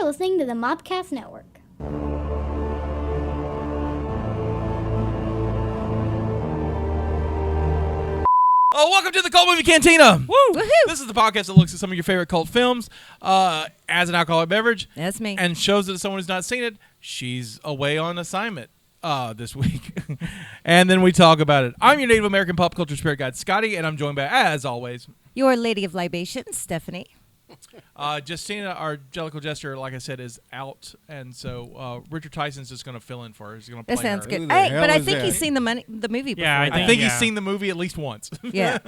You're listening to the Mobcast Network. Oh, welcome to the Cult Movie Cantina. Woo! Woohoo! This is the podcast that looks at some of your favorite cult films as an alcoholic beverage. That's me. And shows that someone who's not seen it, she's away on assignment this week. And then we talk about it. I'm your Native American pop culture spirit guide, Scotty, and I'm joined by, as always, Your Lady of Libation, Stephanie. Justina, our Jellicle Jester, like I said, is out, and so Ricard Tyson's just going to fill in for her. He's going to play That sounds her. good. Who the Hey, hell but I is think that? he's seen the movie before. Yeah, I think he's seen the movie at least once. Yeah.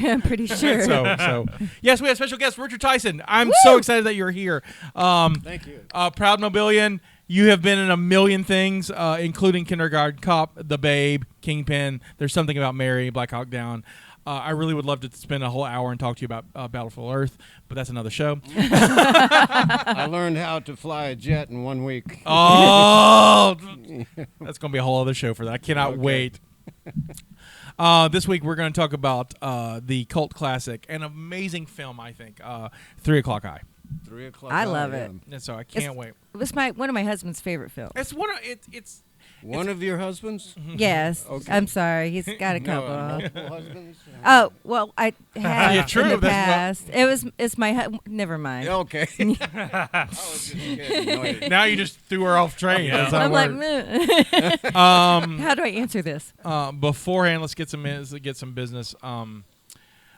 I'm pretty sure. So yes, we have special guest Ricard Tyson. I'm Woo! so excited that you're here. Thank you. Proud Mobilian. You have been in a million things, including Kindergarten Cop, The Babe, Kingpin. There's Something About Mary, Black Hawk Down. I really would love to spend a whole hour and talk to you about Battlefield Earth, but that's another show. I learned how to fly a jet in 1 week. Oh, that's going to be a whole other show for that. I cannot Okay. wait. This week we're going to talk about the cult classic, an amazing film, I think, 3 O'Clock High. 3 o'clock. I love it. And so I can't wait. It was one of my husband's favorite films. It's one of it's One of your husbands? Yes. Okay. I'm sorry. He's got a couple. Multiple husbands? Oh, well, I had Yeah, in true. the That's past. It's my never mind. Okay. I was just kidding. No, now you just threw her off train. Yeah. That's how it I'm like, works. meh. How do I answer this? Beforehand, let's get some business.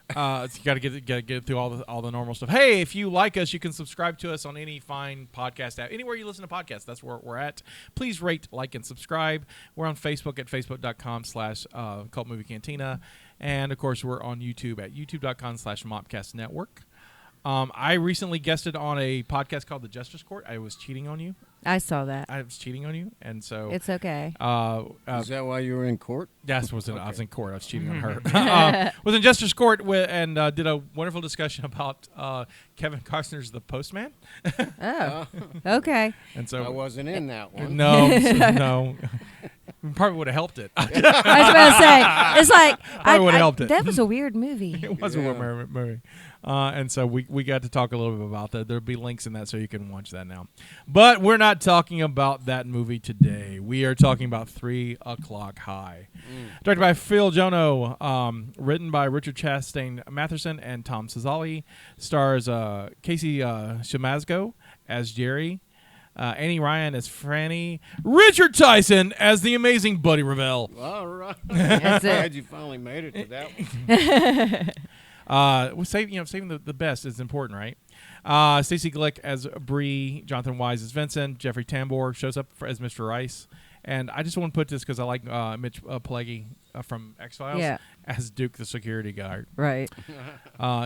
You got to get through all the normal stuff. Hey, if you like us, you can subscribe to us on any fine podcast app. Anywhere you listen to podcasts, that's where we're at. Please rate, like, and subscribe. We're on Facebook at facebook.com/Cult Movie Cantina. And, of course, we're on YouTube at youtube.com/Mopcast Network. I recently guested on a podcast called The Justice Court. I was cheating on you. I saw that. I was cheating on you, and so It's okay. Is that why you were in court? yes, I was in court. I was cheating on her. Was in Justice Court and did a wonderful discussion about Kevin Costner's The Postman, Oh, okay. and so I wasn't in that one. no, probably would have helped it. I was about to say, it's like Probably would've helped it. That was a weird movie. It was Yeah. a movie. And so we got to talk a little bit about that. There'll be links in that so you can watch that now. But we're not talking about that movie today. We are talking about 3 O'Clock High. Directed by Phil Jono, written by Richard Chastain Matheson and Tom Cesali. Stars Casey Shamasgo as Jerry, Annie Ryan as Franny, Richard Tyson as the amazing Buddy Revell. All right. That's it. Glad you finally made it to that one. Saving the best is important, right? Stacey Glick as Bree, Jonathan Wise as Vincent, Jeffrey Tambor shows up as Mr. Rice, and I just want to put this because I like Mitch Pileggi from X-Files as Duke the security guard. Right.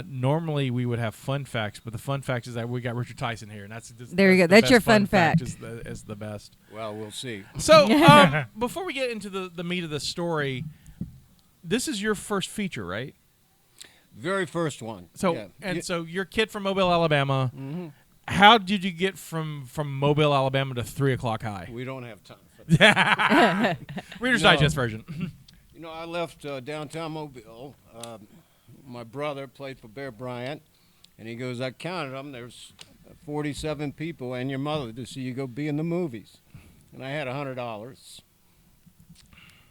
Normally we would have fun facts, but the fun fact is that we got Richard Tyson here, and There you go. the That's best your fun fact. Is the best. Well, we'll see. So before we get into the meat of the story, this is your first feature, right? Very first one. So Yeah. so you're a kid from Mobile, Alabama. Mm-hmm. How did you get from Mobile, Alabama to 3 O'Clock High? We don't have time for that. Reader's No. Digest version. You know, I left downtown Mobile. My brother played for Bear Bryant, and he goes, I counted them. There's 47 people and your mother to see you go be in the movies. And I had $100.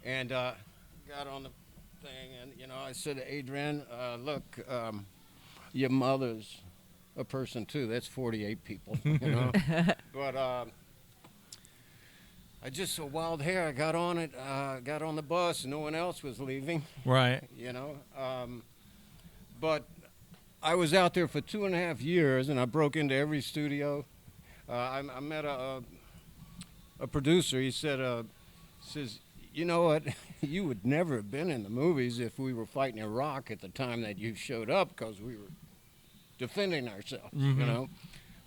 And got on the thing, and, you know, I said to Adrian, look, your mother's a person, too. That's 48 people, you know. But I just saw wild hair. I got on it, got on the bus, and no one else was leaving, Right. you know. But I was out there for 2.5 years, and I broke into every studio. I met a producer. He said, says, you know what, you would never have been in the movies if we were fighting Iraq at the time that you showed up, because we were defending ourselves, you know.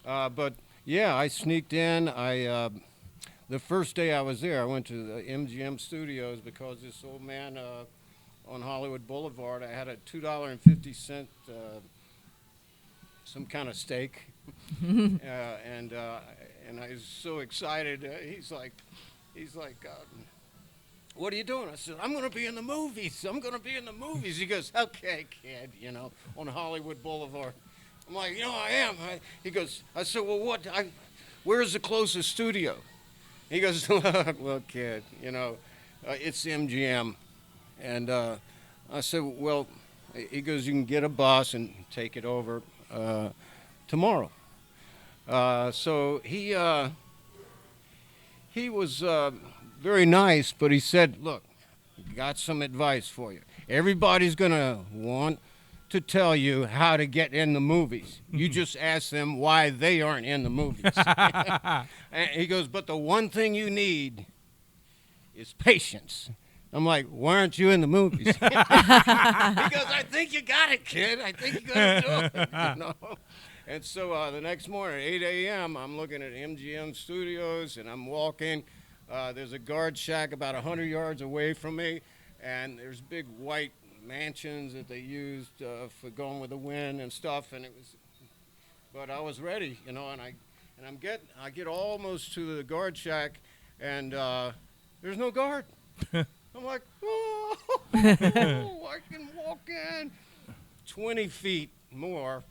But, yeah, I sneaked in. The first day I was there, I went to the MGM studios because this old man on Hollywood Boulevard, I had a $2.50 some kind of steak, and I was so excited. He's like, what are you doing? I said, I'm going to be in the movies. I'm going to be in the movies. He goes, okay, kid, you know, on Hollywood Boulevard. I'm like, you know, I am. He goes, I said, well, where's the closest studio? He goes, look, kid, it's MGM. And I said, well, he goes, you can get a bus and take it over tomorrow. So he was very nice, but he said, look, got some advice for you. Everybody's going to want to tell you how to get in the movies. You just ask them why they aren't in the movies. And he goes, but the one thing you need is patience. I'm like, why aren't you in the movies? He goes, I think you got it, kid. I think you're going to do it. And so the next morning at 8 a.m., I'm looking at MGM Studios, and I'm walking. There's a guard shack about 100 yards away from me, and there's big white mansions that they used for going with the wind and stuff. And but I was ready, and I get almost to the guard shack, and there's no guard. I'm like, oh, I can walk in. 20 feet more,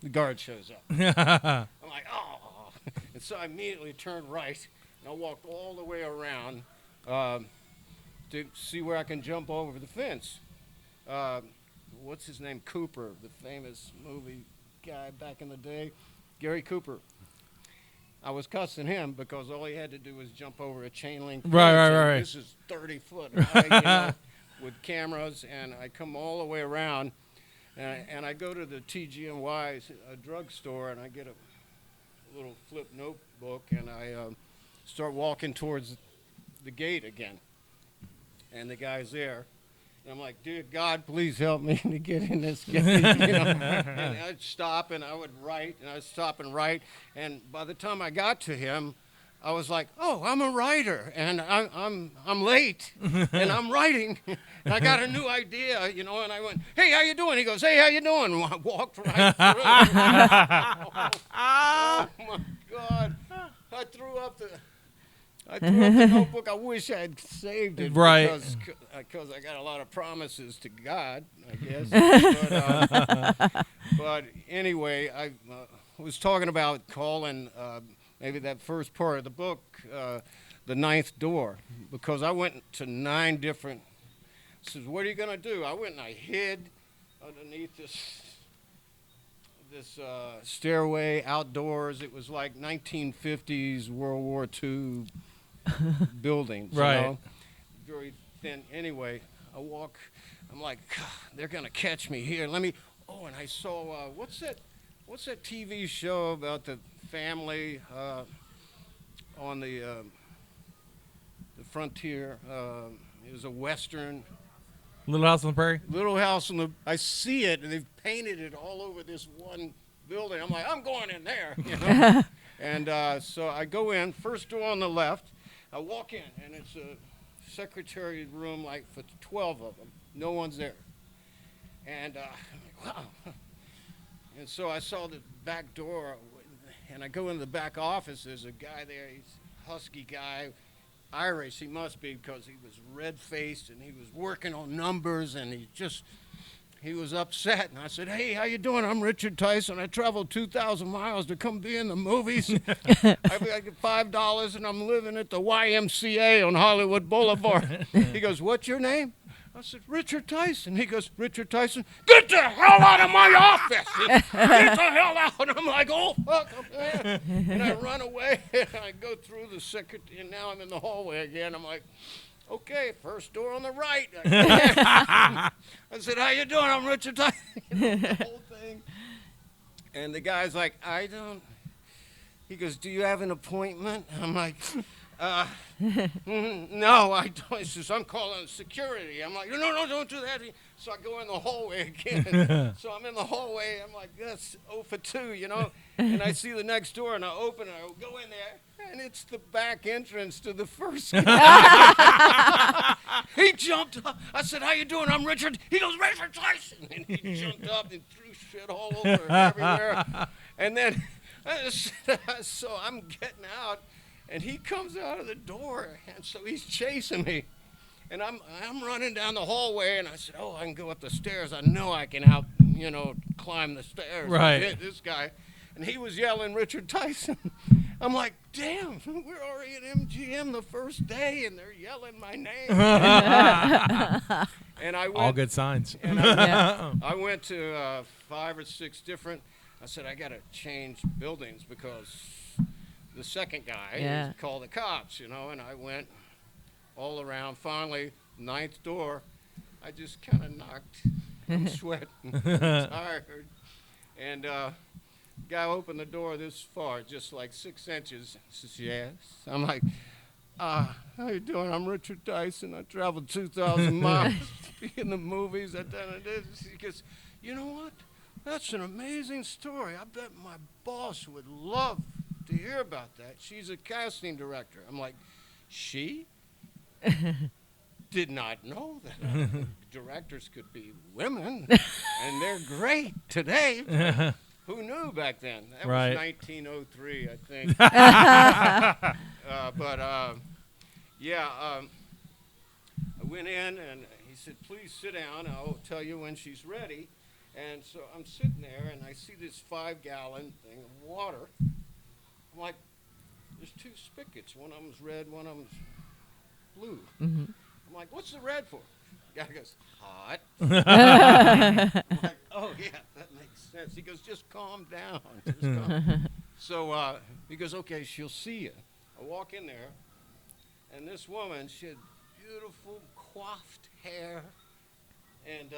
the guard shows up. I'm like, oh. And so I immediately turned right, and I walked all the way around to see where I can jump over the fence. What's his name? Cooper, the famous movie guy back in the day. Gary Cooper. I was cussing him because all he had to do was jump over a chain link fence. Right. This is 30 foot high, with cameras, and I come all the way around, and I go to the TG&Y drugstore, and I get a little flip notebook, and I start walking towards the gate again, and the guy's there. And I'm like, dear God, please help me to get in this gate. And I'd stop, and I would write, and I'd stop and write. And by the time I got to him, I was like, oh, I'm a writer, and I'm late, and I'm writing, and I got a new idea, and I went, hey, how you doing? He goes, hey, how you doing? And I walked right through. Oh, my God. I threw up the notebook. I wish I had saved it, right? Because I got a lot of promises to God, I guess. But anyway, I was talking about calling maybe that first part of the book the ninth door, because I went to 9 different. Says, what are you gonna do? I went and I hid underneath this stairway outdoors. It was like 1950s World War II buildings, right? Very thin. Anyway, I walk. I'm like, they're gonna catch me here. Oh, and I saw what's that TV show about the family on the frontier? It was a Western. Little House on the Prairie. Little House on the. I see it, and they've painted it all over this one building. I'm like, I'm going in there, And so I go in, first door on the left. I walk in, and it's a secretary room, like for 12 of them. No one's there. And I'm like, wow. And so I saw the back door, and I go into the back office. There's a guy there. He's a husky guy, Irish. He must be, because he was red-faced, and he was working on numbers, and he was upset. And I said, hey, how you doing? I'm Ricard Tyson. I traveled 2,000 miles to come be in the movies. I get $5, and I'm living at the YMCA on Hollywood Boulevard. He goes, what's your name? I said, Ricard Tyson. He goes, Ricard Tyson, get the hell out of my office. Get the hell out. And I'm like, oh, fuck, I'm there. And I run away, and I go through the secretary, and now I'm in the hallway again. I'm like, okay, first door on the right. I said, how you doing? I'm Ricard Tyson. The whole thing. And the guy's like, I don't. He goes, do you have an appointment? I'm like, no, I don't. He says, I'm calling security. I'm like, no, don't do that. So I go in the hallway again. So I'm in the hallway. I'm like, that's 0 for 2, And I see the next door, and I open it. I go in there, and it's the back entrance to the first guy. He jumped up. I said, how you doing? I'm Ricard. He goes, Ricard Tyson. And he jumped up and threw shit all over everywhere. And then, so I'm getting out. And he comes out of the door, and so he's chasing me. And I'm running down the hallway, and I said, I can go up the stairs. I know I can climb the stairs. Right. And hit this guy. and he was yelling Ricard Tyson. I'm like, damn, we're already at MGM the first day, and they're yelling my name. And I went, All good signs. and I went to 5 or 6 different. I said, I got to change buildings because the second guy called the cops, you know, and I went all around. Finally, 9th door, I just kind of knocked. I'm sweating, I'm tired. And guy opened the door this far, just like 6 inches. He says, yes. I'm like, how you doing? I'm Ricard Tyson. I traveled 2,000 miles to be in the movies. I've done this. He goes, you know what? That's an amazing story. I bet my boss would love to hear about that. She's a casting director. I'm like, she? Did not know that directors could be women, and they're great today. Who knew back then? That was 1903, I think. I went in, and he said, please sit down. I'll tell you when she's ready. And so I'm sitting there, and I see this 5-gallon thing of water. I'm like, there's 2 spigots. One of them's red, one of them's blue. Mm-hmm. I'm like, what's the red for? The guy goes, hot. I'm like, oh, yeah, that makes sense. He goes, just calm down. Just calm. So he goes, okay, she'll see you. I walk in there, and this woman, she had beautiful coiffed hair, and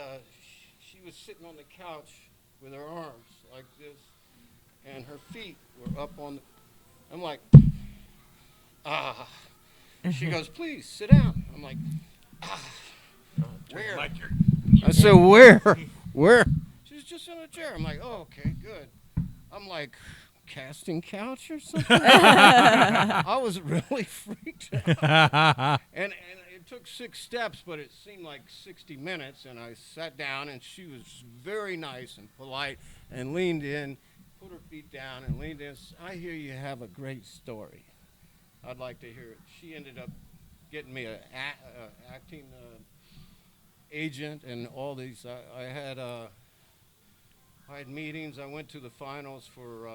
she was sitting on the couch with her arms like this, and her feet were up on the, I'm like, She goes, please, sit down. I'm like, where? I said, where? Where? She's just in a chair. I'm like, oh, okay, good. I'm like, casting couch or something? I was really freaked out. And it took 6 steps, but it seemed like 60 minutes. And I sat down, and she was very nice and polite and leaned in, put her feet down and leaned in. I hear you have a great story. I'd like to hear it. She ended up getting me an acting agent and all these. I had meetings. I went to the finals for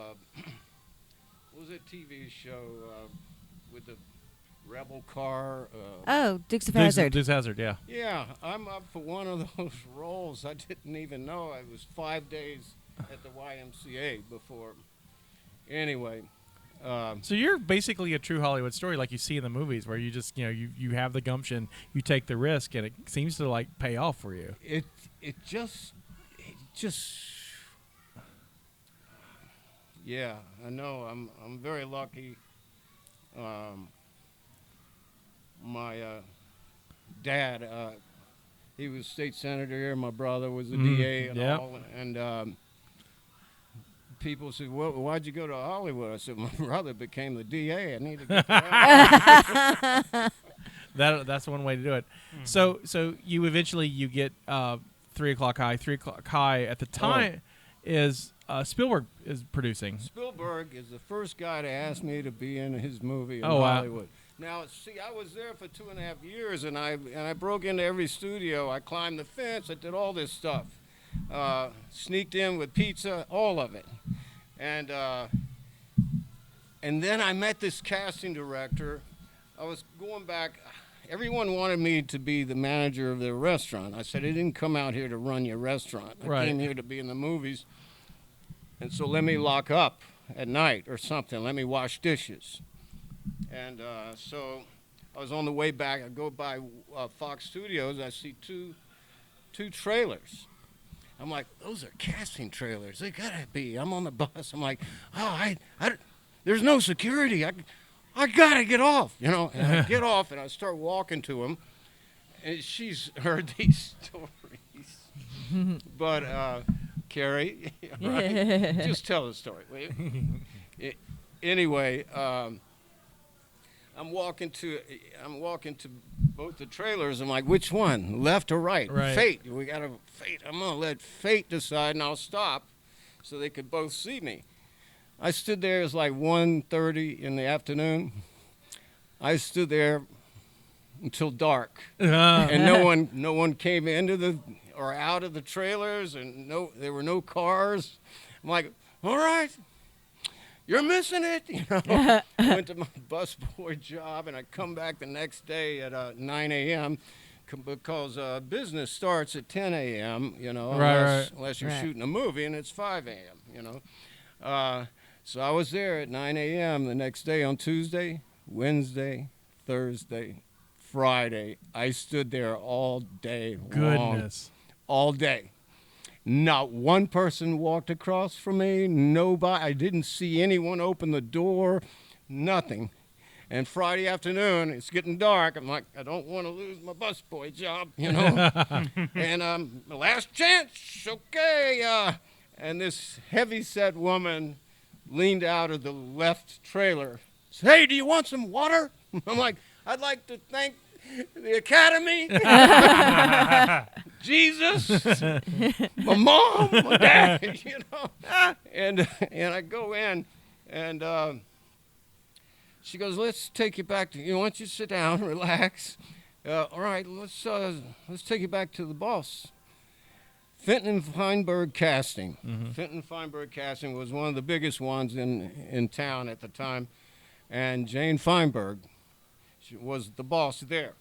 what was it, TV show with the Revell car? Dukes of Hazzard. Dukes of Hazzard, yeah. Yeah, I'm up for one of those roles. I didn't even know. I was 5 days at the YMCA before. Anyway. So you're basically a true Hollywood story like you see in the movies where you just, you have the gumption, you take the risk, and it seems to, like, pay off for you. It just yeah, I know. I'm very lucky. My dad, he was state senator here. My brother was a DA and all. And people said, well, why'd you go to Hollywood? I said, my brother became the DA. I need to get that. That's one way to do it. Mm-hmm. So you get 3 O'Clock High. 3 O'Clock High at the time is Spielberg is producing. Spielberg is the first guy to ask me to be in his movie in Hollywood. Now, see, I was there for 2.5 years, and I broke into every studio. I climbed the fence. I did all this stuff. Sneaked in with pizza, all of it. And then I met this casting director. I was going back. Everyone wanted me to be the manager of their restaurant. I said, I didn't come out here to run your restaurant. I came here to be in the movies. And so let me lock up at night or something. Let me wash dishes. And so I was on the way back. I go by Fox Studios. I see two trailers. I'm like, those are casting trailers. They gotta be. I'm on the bus. I'm like, I there's no security. I gotta get off, And I get off and I start walking to him. And she's heard these stories. But Carrie, right? Just tell the story, will you? Anyway, I'm walking to both the trailers. I'm like, which one, left or right? Fate. We got to fate. I'm gonna let fate decide, and I'll stop, so they could both see me. I stood there. It was like 1:30 in the afternoon. I stood there until dark, and no one came into or out of the trailers, and there were no cars. I'm like, all right. you're missing it. You know, went to my busboy job, and I come back the next day at 9 a.m. Because business starts at 10 a.m., you know, unless you're shooting a movie, and it's 5 a.m., you know. So I was there at 9 a.m. the next day on Tuesday, Wednesday, Thursday, Friday. I stood there all day long. Goodness. All day. Not one person walked across from me. Nobody. I didn't see anyone open the door. Nothing. And Friday afternoon, it's getting dark. I'm like, I don't want to lose my busboy job, you know. And last chance, okay. And this heavy-set woman leaned out of the left trailer. Said, hey, do you want some water? I'm like, I'd like to thank the Academy, Jesus, my mom, my dad, you know. And I go in, and she goes, let's take you back to, you know, why don't you sit down, relax. All right, let's take you back to the boss. Fenton and Feinberg Casting. Mm-hmm. Fenton Feinberg Casting was one of the biggest ones in town at the time. And Jane Feinberg, she was the boss there.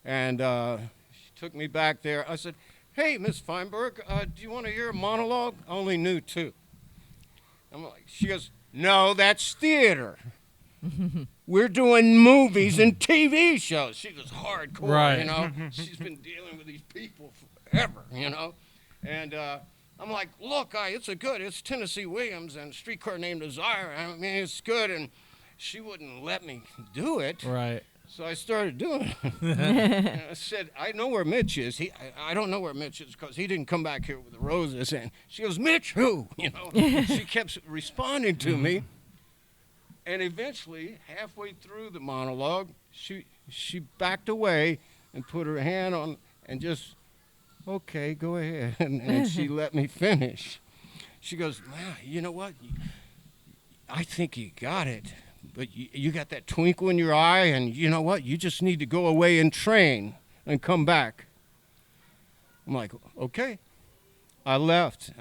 And she took me back there. I said, hey, Miss Feinberg, do you want to hear a monologue? I only knew 2. I'm like, she goes, no, that's theater. We're doing movies and TV shows. She was hardcore, right. You know. She's been dealing with these people forever, you know. And I'm like, look, it's Tennessee Williams and Streetcar Named Desire. I mean, it's good. And she wouldn't let me do it. Right. So I started doing it. And I said, I know where Mitch is. I don't know where Mitch is because he didn't come back here with the roses. And she goes, Mitch, who? You know. She kept responding to me. And eventually, halfway through the monologue, she backed away and put her hand on and just, okay, go ahead. And she let me finish. She goes, wow, you know what? I think you got it. But you got that twinkle in your eye, and you know what? You just need to go away and train and come back. I'm like, okay. I left.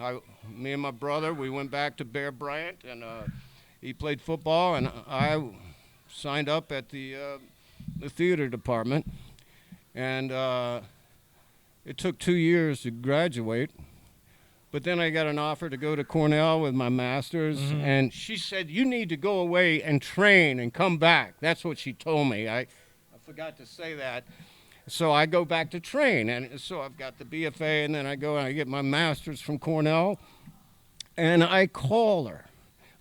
Me and my brother, we went back to Bear Bryant, and he played football, and I signed up at the theater department. And it took 2 years to graduate. But then I got an offer to go to Cornell with my master's, and she said, you need to go away and train and come back. That's what she told me. I forgot to say that. So I go back to train, and so I've got the BFA, and then I go and I get my master's from Cornell, and I call her.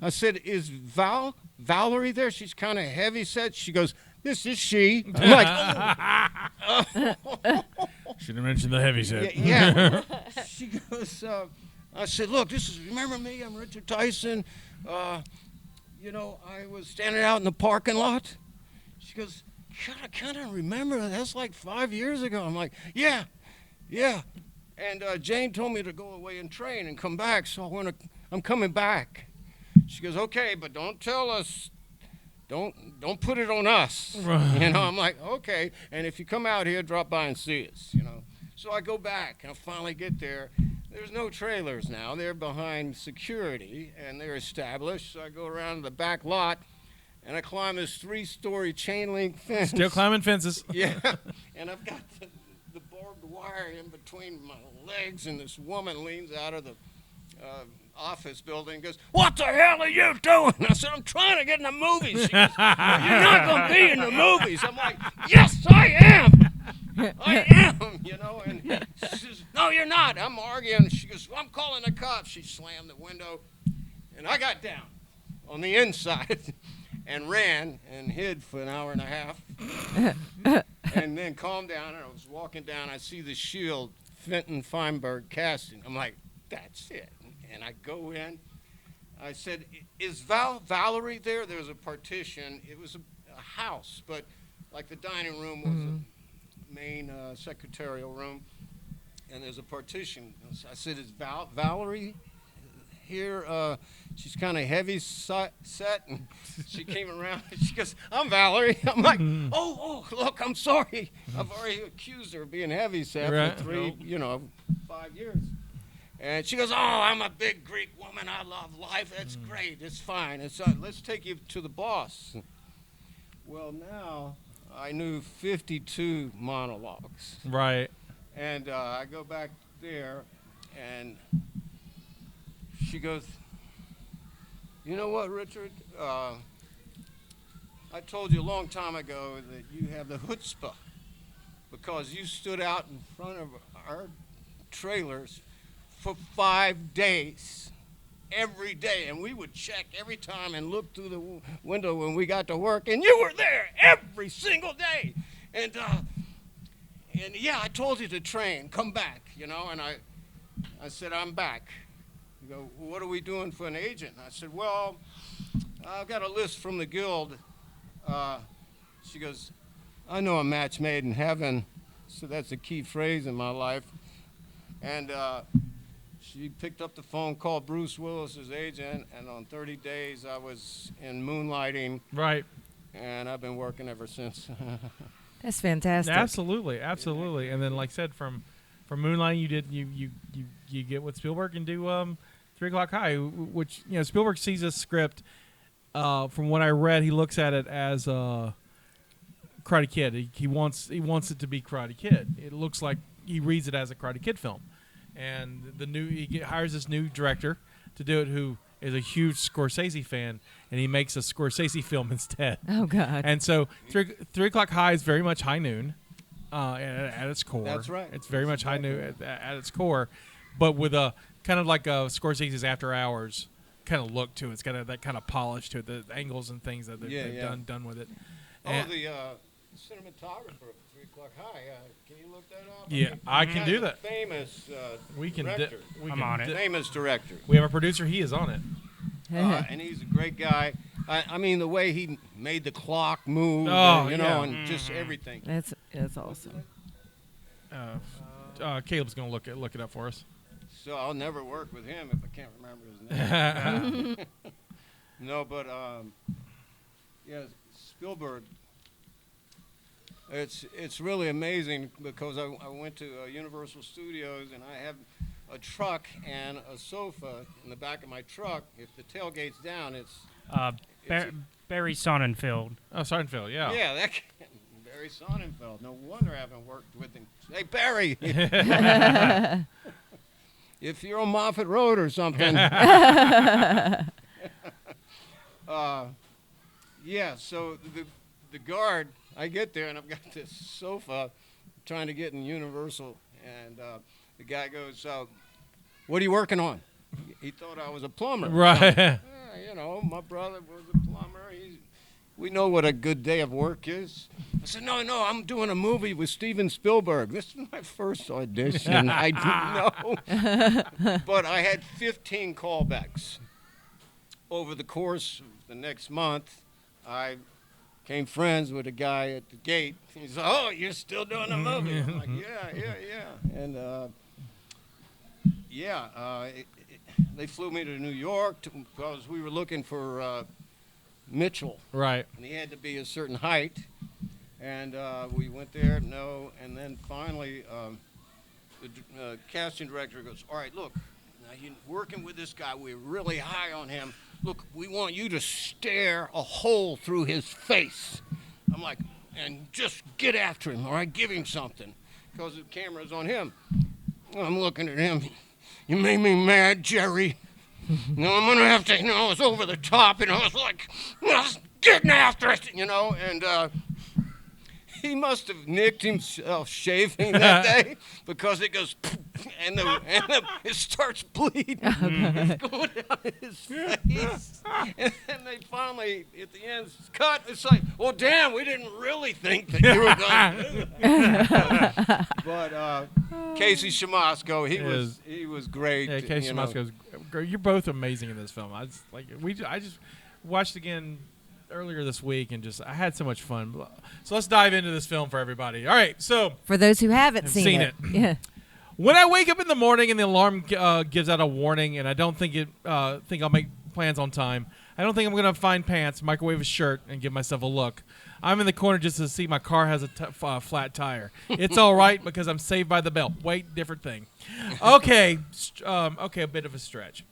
I said, is Valerie there? She's kind of heavy set. She goes, this is she. I'm like, oh. Should have mentioned the heavy set. Yeah. She goes, I said, look, remember me? I'm Ricard Tyson. You know, I was standing out in the parking lot. She goes, God, I kind of remember. That's like 5 years ago. I'm like, yeah. And Jane told me to go away and train and come back, so I'm coming back. She goes, okay, but don't tell us. Don't put it on us. Right. You know, I'm like, okay. And if you come out here, drop by and see us, you know. So I go back, and I finally get there. There's no trailers now. They're behind security, and they're established. So I go around the back lot, and I climb this 3-story chain link fence. Still climbing fences. Yeah. And I've got the barbed wire in between my legs, and this woman leans out of the office building and goes, what the hell are you doing? I said, I'm trying to get in the movies. She goes, well, you're not going to be in the movies. I'm like, yes, I am. I am, you know. And she says, no, you're not. I'm arguing. She goes, well, I'm calling the cops. She slammed the window, and I got down on the inside and ran and hid for an hour and a half and then calmed down, and I was walking down. I see the shield, Fenton Feinberg Casting. I'm like, that's it. And I go in. I said, is Valerie there? There's a partition. It was a house, but like the dining room was a main secretarial room, and there's a partition. I said, is Valerie here? She's kind of heavy set, and she came around. She goes, I'm Valerie. I'm like, oh, look, I'm sorry. I've already accused her of being heavy set for 5 years. And she goes, "Oh, I'm a big Greek woman. I love life. That's great. It's fine. Let's take you to the boss." Well, now I knew 52 monologues. Right. And I go back there, and she goes, "You know what, Richard? I told you a long time ago that you have the chutzpah because you stood out in front of our trailers for 5 days, every day, and we would check every time and look through the window when we got to work, and you were there every single day. And yeah, I told you to train, come back, you know." And I said, "I'm back." You go, "Well, what are we doing for an agent?" And I said, "Well, I've got a list from the guild." She goes, "I know a match made in heaven." So that's a key phrase in my life. And she picked up the phone, called Bruce Willis's agent, and on 30 days I was in moonlighting. Right. And I've been working ever since. That's fantastic. Absolutely. And then, like I said, from Moonlighting, you get with Spielberg and do 3 O'Clock High, which Spielberg sees a script. From what I read, he looks at it as Karate Kid. He wants it to be Karate Kid. It looks like he reads it as a Karate Kid film, and he hires this new director to do it, who is a huge Scorsese fan, and he makes a Scorsese film instead. Oh God! And so 3 O'Clock High is very much high noon at its core. That's right. It's very much high noon at its core, but with a kind of like a Scorsese's After Hours kind of look to it. It's got that kind of polish to it, the angles and things that they've done with it. And the cinematographer of 3 O'Clock High, can you look that up? Yeah, I can do that. Famous We can director. I'm on it. Famous director. We have a producer. He is on it. And he's a great guy. I mean, the way he made the clock move, and just everything. That's awesome. Caleb's going to look it up for us. So I'll never work with him if I can't remember his name. No, but Spielberg. It's really amazing because I went to Universal Studios, and I have a truck and a sofa in the back of my truck. If the tailgate's down, it's Barry Sonnenfeld. Oh, Sonnenfeld, yeah. Yeah, that Barry Sonnenfeld. No wonder I haven't worked with him. Hey, Barry. If you're on Moffett Road or something. So the guard, I get there and I've got this sofa trying to get in Universal, and the guy goes, "What are you working on?" He thought I was a plumber. Right. My brother was a plumber. We know what a good day of work is. I said, no, I'm doing a movie with Steven Spielberg. This is my first audition. I didn't know. But I had 15 callbacks. Over the course of the next month, I became friends with a guy at the gate. He said, "Oh, you're still doing a movie?" I'm like, yeah. And, they flew me to New York because we were looking for Mitchell. Right. And he had to be a certain height. And we went there, and then finally the casting director goes, "All right, look, now you're working with this guy. We're really high on him. Look, we want you to stare a hole through his face." I'm like, "And just get after him, all right? Give him something." Because the camera's on him. I'm looking at him. "You made me mad, Jerry. No, I'm going to have to, it's over the top." And I was like, getting after it, and he must have nicked himself shaving that day because it goes, and it starts bleeding. It's going down his face. And then they finally, at the end, cut. It's like, "Well, damn, we didn't really think that you were going to do that." But Casey Shamasco, he was great. Yeah, Casey Shamasco's great. You're both amazing in this film. I just watched again earlier this week, and I had so much fun. So let's dive into this film for everybody. All right, so for those who haven't seen it. Yeah. When I wake up in the morning and the alarm gives out a warning, and I don't think I'll make plans on time, I don't think I'm going to find pants, microwave a shirt, and give myself a look. I'm in the corner just to see my car has a flat tire. It's all right because I'm saved by the bell. Wait, different thing. Okay, okay, a bit of a stretch.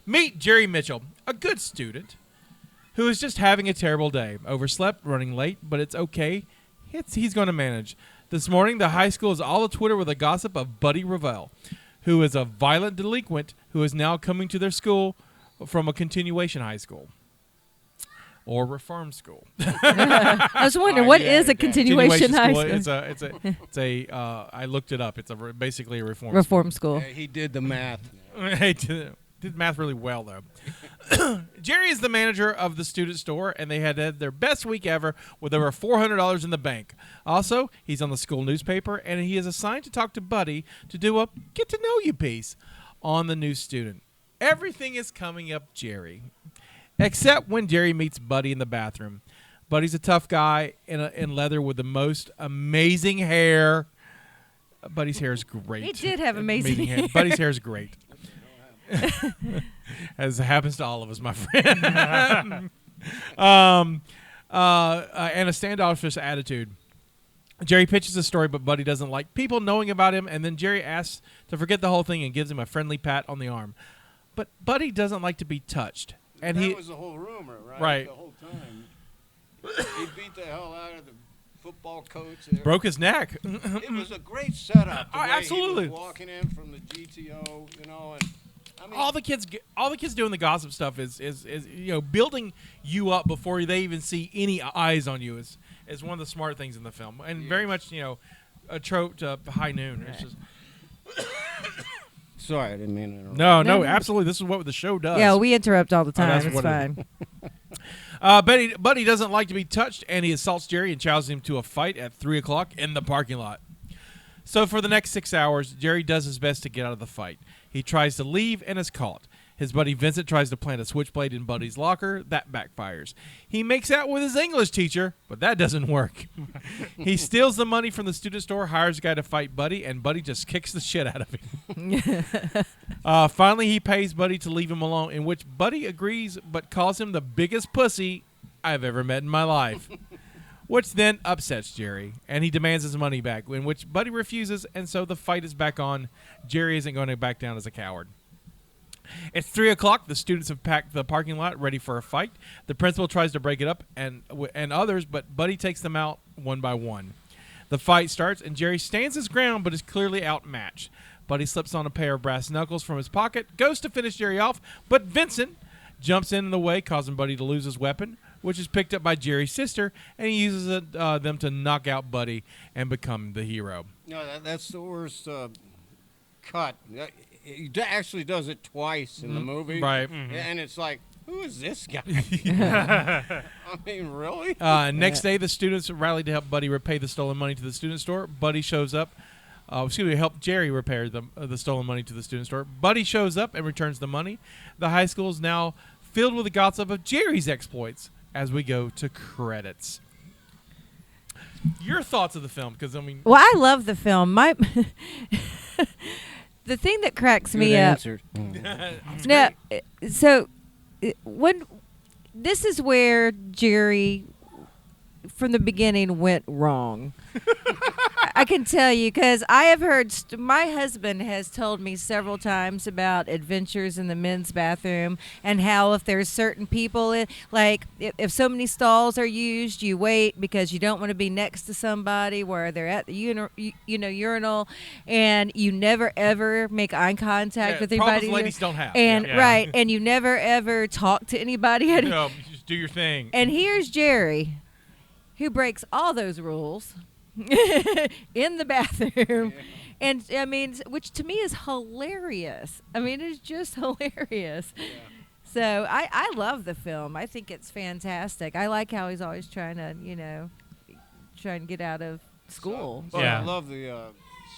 Meet Jerry Mitchell, a good student who is just having a terrible day. Overslept, running late, but it's okay. He's going to manage. This morning, the high school is all a Twitter with the gossip of Buddy Revell, who is a violent delinquent who is now coming to their school from a continuation high school. Or reform school. I was wondering, what is a continuation high school? I looked it up. It's basically a reform school. Yeah, he did the math. He did math really well, though. Jerry is the manager of the student store, and they had their best week ever with over $400 in the bank. Also, he's on the school newspaper, and he is assigned to talk to Buddy to do a get-to-know-you piece on the new student. Everything is coming up Jerry. Except when Jerry meets Buddy in the bathroom. Buddy's a tough guy in leather with the most amazing hair. Buddy's hair is great. He did have amazing hair. Buddy's hair is great. As happens to all of us, my friend. And a standoffish attitude. Jerry pitches a story, but Buddy doesn't like people knowing about him, and then Jerry asks to forget the whole thing and gives him a friendly pat on the arm. But Buddy doesn't like to be touched. And that was the whole rumor, right? Right. The whole time. He beat the hell out of the football coach. Broke his neck. It was a great setup. The way absolutely. He was walking in from the GTO, you know, and I mean, all the kids doing the gossip stuff is building you up before they even see any eyes on you is one of the smart things in the film, and very much a trope to High Noon. It's just sorry, I didn't mean to interrupt. No, absolutely. This is what the show does. Yeah, we interrupt all the time. that's It's what fine. Buddy doesn't like to be touched, and he assaults Jerry and challenges him to a fight at 3 o'clock in the parking lot. So for the next 6 hours, Jerry does his best to get out of the fight. He tries to leave and is caught. His buddy Vincent tries to plant a switchblade in Buddy's locker. That backfires. He makes out with his English teacher, but that doesn't work. He steals the money from the student store, hires a guy to fight Buddy, and Buddy just kicks the shit out of him. Finally, he pays Buddy to leave him alone, in which Buddy agrees but calls him the biggest pussy I've ever met in my life, which then upsets Jerry, and he demands his money back, in which Buddy refuses, and so the fight is back on. Jerry isn't going to back down as a coward. It's 3 o'clock. The students have packed the parking lot, ready for a fight. The principal tries to break it up, and others, but Buddy takes them out one by one. The fight starts, and Jerry stands his ground, but is clearly outmatched. Buddy slips on a pair of brass knuckles from his pocket, goes to finish Jerry off, but Vincent jumps in the way, causing Buddy to lose his weapon, which is picked up by Jerry's sister, and he uses them to knock out Buddy and become the hero. No, that's the worst cut. He actually does it twice in the movie. Right. And it's like, who is this guy? I mean, really? Next day, the students rally to help Buddy repay the stolen money to the student store. Buddy shows up. Help Jerry repair the stolen money to the student store. Buddy shows up and returns the money. The high school is now filled with the gossip of Jerry's exploits as we go to credits. Your thoughts of the film? Because Well, I love the film. The thing that cracks me up. No, so when this is where Jerry, from the beginning, went wrong. I can tell you because I have heard. My husband has told me several times about adventures in the men's bathroom and how if there's certain people, like if so many stalls are used, you wait because you don't want to be next to somebody where they're at the urinal, and you never ever make eye contact with anybody. Ladies don't have. And right, and you never ever talk to anybody. No, you just do your thing. And here's Jerry, who breaks all those rules. In the bathroom, and I mean, which to me is hilarious. I mean, it's just hilarious. So I love the film. I think it's fantastic. I like how he's always trying to get out of school. I love the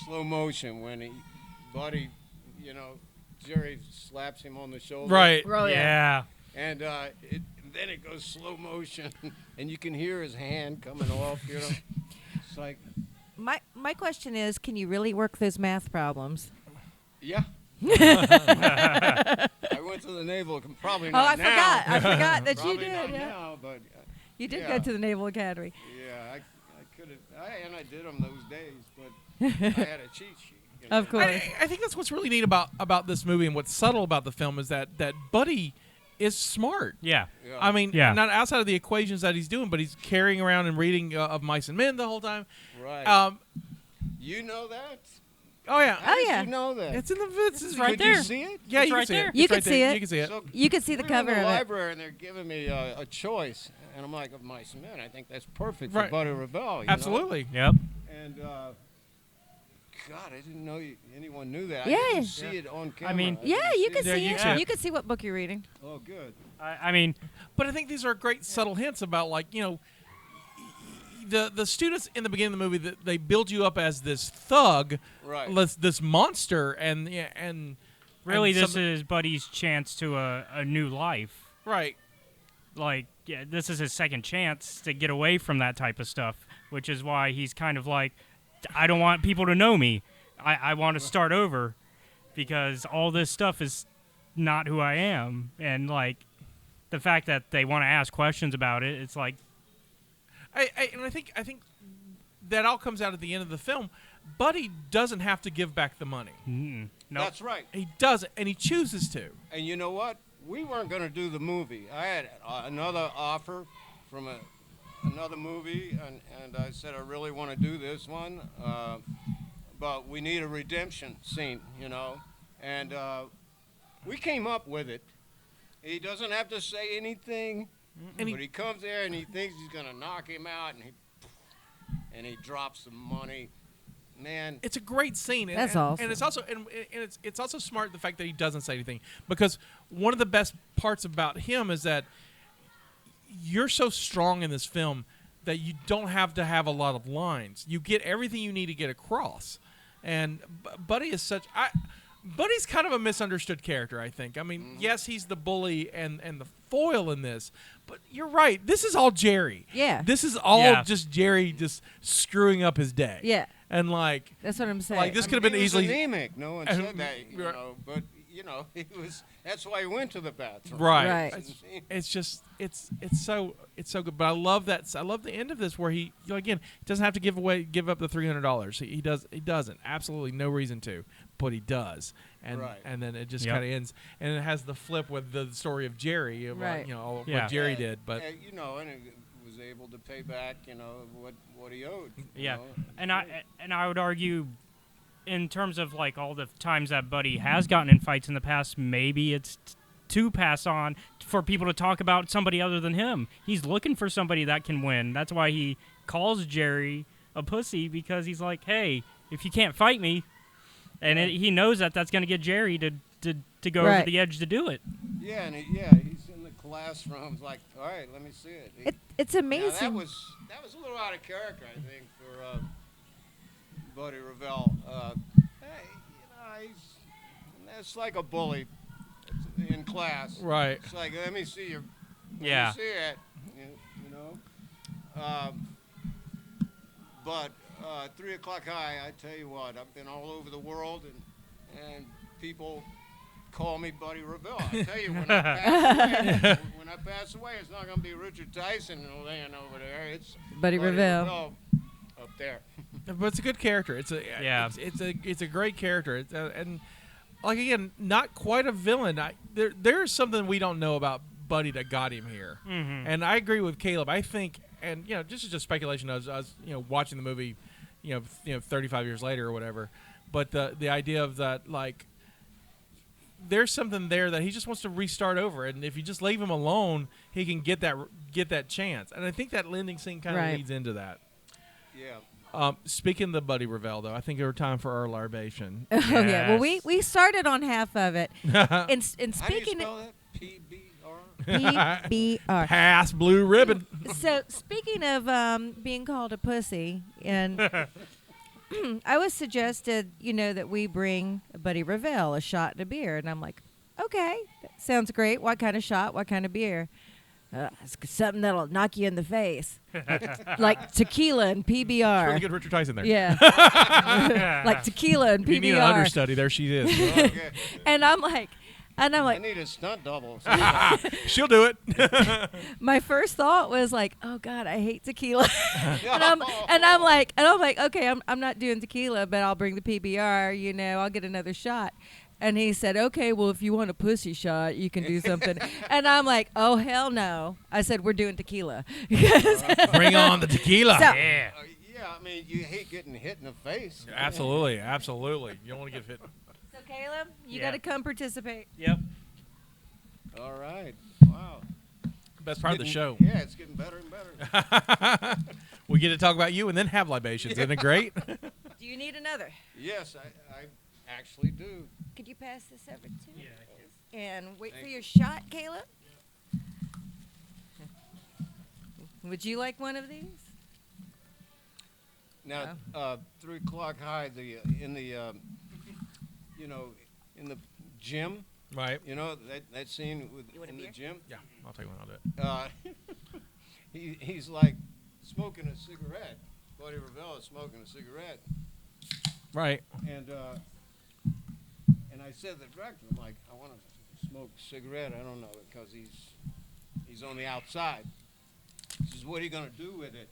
slow motion when Buddy, Jerry slaps him on the shoulder. Right. Oh, Yeah. And then it goes slow motion, and you can hear his hand coming off. It's like, my question is, can you really work those math problems? yeah. I went went to the Naval. Probably Oh, not I now. forgot. I forgot that you Probably did. not Yeah. now, but You did yeah. go to the Naval Academy. yeah, I could have. And I did them those days, but I had a cheat sheet. You know. Of course. I think that's what's really neat about this movie and what's subtle about the film is that Buddy is smart. Yeah. Yeah. I mean, Yeah. not outside of the equations that he's doing, but he's carrying around and reading of Mice and Men the whole time. Right. You know that? Oh yeah, How did yeah. you know that? it's in the it's right Could there. you see it? Yeah, It's you right can see there. it. You It's can right see there. it. You can see it. So You could see the we're cover in the of it. library, and they're giving me a choice, and I'm like, of Mice and Men, I think that's perfect Right. for Buddy Revell. You know? Absolutely. Yep. And God, I didn't know anyone knew that. Yeah. I didn't see it on camera. mean- Yeah, you can Yeah, see you it. can see it. You can see what book you're reading. Oh, good. I mean, But I think these are great subtle hints about the students in the beginning of the movie that they build you up as this thug, Right. this monster, and really, and this something- is Buddy's chance to a new life. right. Like, yeah, this is his second chance to get away from that type of stuff, which is why he's kind of like, I don't want people to know me. I want to start over because all this stuff is not who I am. And, like, the fact that they want to ask questions about it, it's like, I think that all comes out at the end of the film. Buddy doesn't have to give back the money. nope. That's right. He doesn't, and he chooses to. And you know what? We weren't going to do the movie. I had another offer from another movie, and I said, I really want to do this one, but we need a redemption scene, you know. And we came up with it. He doesn't have to say anything, And but he comes there and he thinks he's going to knock him out, and he drops the money. Man, It's a great scene. And, That's and, awesome. And it's also it's also smart the fact that he doesn't say anything, because one of the best parts about him is that you're so strong in this film that you don't have to have a lot of lines. You get everything you need to get across. And Buddy is Buddy's kind of a misunderstood character, I think. I mean, yes, he's the bully and the foil in this, but you're right. This is all Jerry. Yeah. This is all Yeah. just Jerry just screwing up his day. Yeah. And like, That's what I'm saying. Like, this I could have mean, been he was easily anemic. No one said that, you Right. know. But you know, he was. That's why he went to the bathroom. right. Right. It's just it's so good. But I love that. I love the end of this where he again he doesn't have to give up the $300. He doesn't. Absolutely no reason to, but he does. And Right. and then it just Yep. kind of ends, and it has the flip with the story of Jerry, about, Right. Yeah. what Jerry did. But you know, and he was able to pay back, you know, what he owed. you Yeah, know. and I would argue, in terms of like all the times that Buddy has gotten in fights in the past, maybe it's to pass on for people to talk about somebody other than him. He's looking for somebody that can win. That's why he calls Jerry a pussy, because he's like, hey, if you can't fight me, and he knows that that's going to get Jerry to go over Right. the edge to do it. Yeah, and he's in the classroom, like, all right, let me see it. It's Now, amazing. that was a little out of character, I think, for Buddy Revell. Hey, you know, that's like a bully in class. right. It's like, let me see your, Yeah. let me see it, you know. But 3 o'clock high, I tell you what, I've been all over the world, and people call me Buddy Revell. I tell you, when I pass away, it's not going to be Ricard Tyson laying over there. It's Buddy Revell. up there. But it's a good character. It's a great character. And like again, not quite a villain. There's something we don't know about Buddy that got him here. Mm-hmm. And I agree with Caleb. I think, and this is just speculation. I was watching the movie, 35 years later or whatever. But the idea of that, like, there's something there that he just wants to restart over, and if you just leave him alone, he can get that chance. And I think that ending scene kind of Right. leads into that. Yeah. Speaking of the Buddy Revell, though, I think it was time for our libation. Oh yeah. Well, Yes. we started on half of it. And How do you speaking spell that? PBR? PBR. Pass blue ribbon. So speaking of being called a pussy, and I was suggested, that we bring Buddy Revell a shot and a beer, and I'm like, okay, that sounds great. What kind of shot? What kind of beer? It's something that'll knock you in the face, like tequila and PBR. Really good Richard Tyson there. Yeah, like tequila and If you need an PBR. understudy, there she is. Okay. And I'm like, And I'm I like, need a stunt double. She'll do it. my first thought was like, oh God, I hate tequila. and I'm like, okay, I'm not doing tequila, but I'll bring the PBR. You know, I'll get another shot. And he said, okay, well, if you want a pussy shot, you can do something. And I'm like, oh, hell no. I said, we're doing tequila. Bring on the tequila. So- Yeah. Yeah, I mean, you hate getting hit in the face. Absolutely. Absolutely. You don't want to get hit. So, Caleb, you Yeah. got to come participate. Yep. All right. Wow. Best part of the show. Yeah, it's getting better and better. We get to talk about you and then have libations. Isn't it great? Do you need another? Yes, I actually do. Could you pass this over to me? Yeah, I please? And wait for Thank your shot, Caleb. Would you like one of these? Now, 3 o'clock high. In the gym. Right. You know that scene You want a in the beer? gym. Yeah, I'll take one. I'll do it. He's like smoking a cigarette. Buddy Revell is smoking a cigarette, Right. and I said to the director, I'm like, I want to smoke a cigarette. I don't know, because he's on the outside. He says, what are you going to do with it?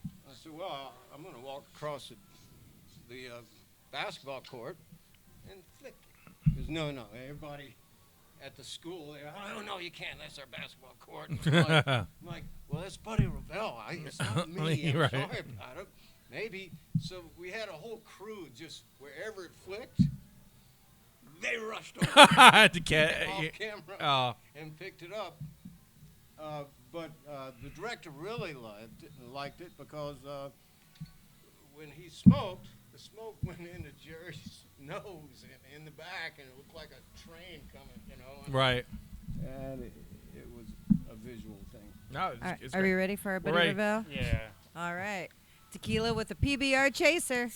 I said, well, I'm going to walk across the basketball court and flick it. He goes, no, everybody at the school, oh, no, you can't. That's our basketball court. I'm like, well, that's Buddy Revell. It's not me. I'm Right. sorry about it. Maybe. So we had a whole crew just wherever it flicked, they rushed over To off camera and picked it up. But the director really liked it because when he smoked, the smoke went into Jerry's nose and in the back, and it looked like a train coming, you know. Right. And it was a visual thing. No, it's Are we great. ready for our We're Buddy ready. Revell? Yeah. All right. Tequila with a PBR chaser.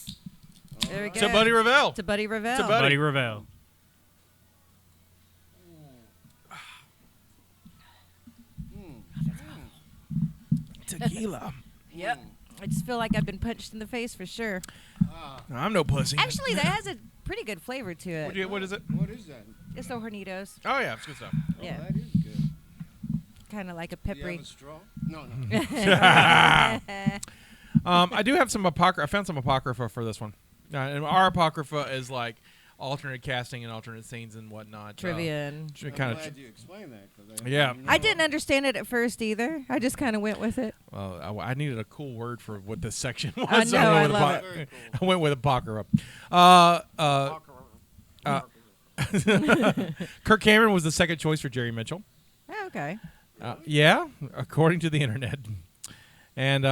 There we go. To Buddy Revell. To Buddy Revell. To Buddy. Buddy Revell. Tequila. Yep. I just feel like I've been punched in the face for sure. No, I'm no pussy. Actually, that has a pretty good flavor to it. What is it? What is that? It's the Hornitos. Oh, yeah. It's good stuff. Yeah. Oh, that is good. Kind of like a Do you have peppery. a straw? No. I do have some apocrypha. I found some apocrypha for this one. And our apocrypha is like alternate casting and alternate scenes and whatnot. Trivia. And I'm glad you explained that. 'Cause Yeah. I didn't understand it at first either. I just kind of went with it. Well, I needed a cool word for what this section was. I so know, I went with love apo- it. Very I went with apocrypha. Kirk Cameron was the second choice for Jerry Mitchell. Oh, okay. Yeah, according to the internet. And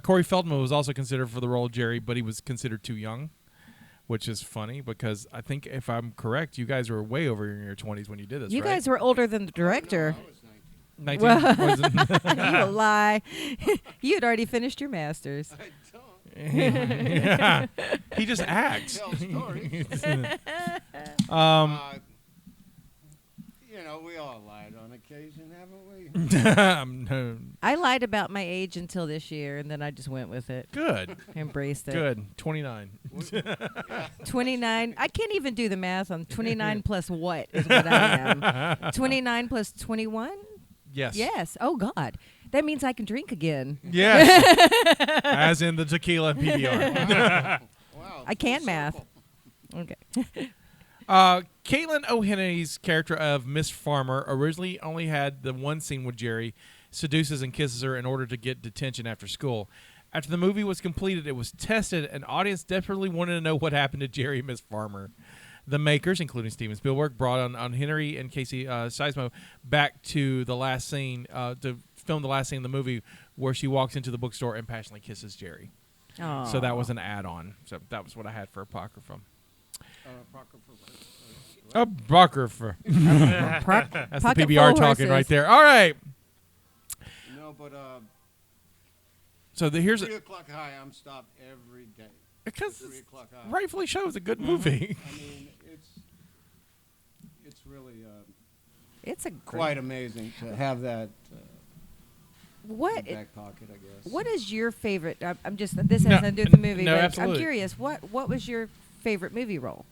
Corey Feldman was also considered for the role of Jerry, but he was considered too young, which is funny because I think, if I'm correct, you guys were way over in your 20s when you did this, You right? guys were older than the director. I was 19. 19? Was You lie. You had already finished your master's. I don't. yeah. He just acts. Tell stories. We all lied on occasion, haven't we? I lied about my age until this year, and then I just went with it. Good. Embraced it. Good. 29. 29. I can't even do the math on 29 plus what is what I am. 29 plus 21? Yes. Yes. Oh, God. That means I can drink again. Yes. As in the tequila and PBR. Wow. I can full math. circle. Okay. Caitlin O'Henry's character of Miss Farmer originally only had the one scene with Jerry seduces and kisses her in order to get detention after school. After the movie was completed, it was tested, and audience desperately wanted to know what happened to Jerry and Miss Farmer. The makers, including Steven Spielberg, brought on Henry and Casey Sizemore back to the last scene to film the last scene in the movie where she walks into the bookstore and passionately kisses Jerry. So that was an add-on. So that was what I had for Apocrypha. Apocrypha. That's the PBR talking right there. All right. No, but So here's 3 o'clock high, I'm stopped every day. because 3 o'clock high. rightfully shows a good movie. I mean, it's really It's a quite amazing to have that in What the back pocket, I guess. What is your favorite? I'm just this has No, nothing to do with the movie. no, but absolutely. I'm curious. What was your favorite movie role?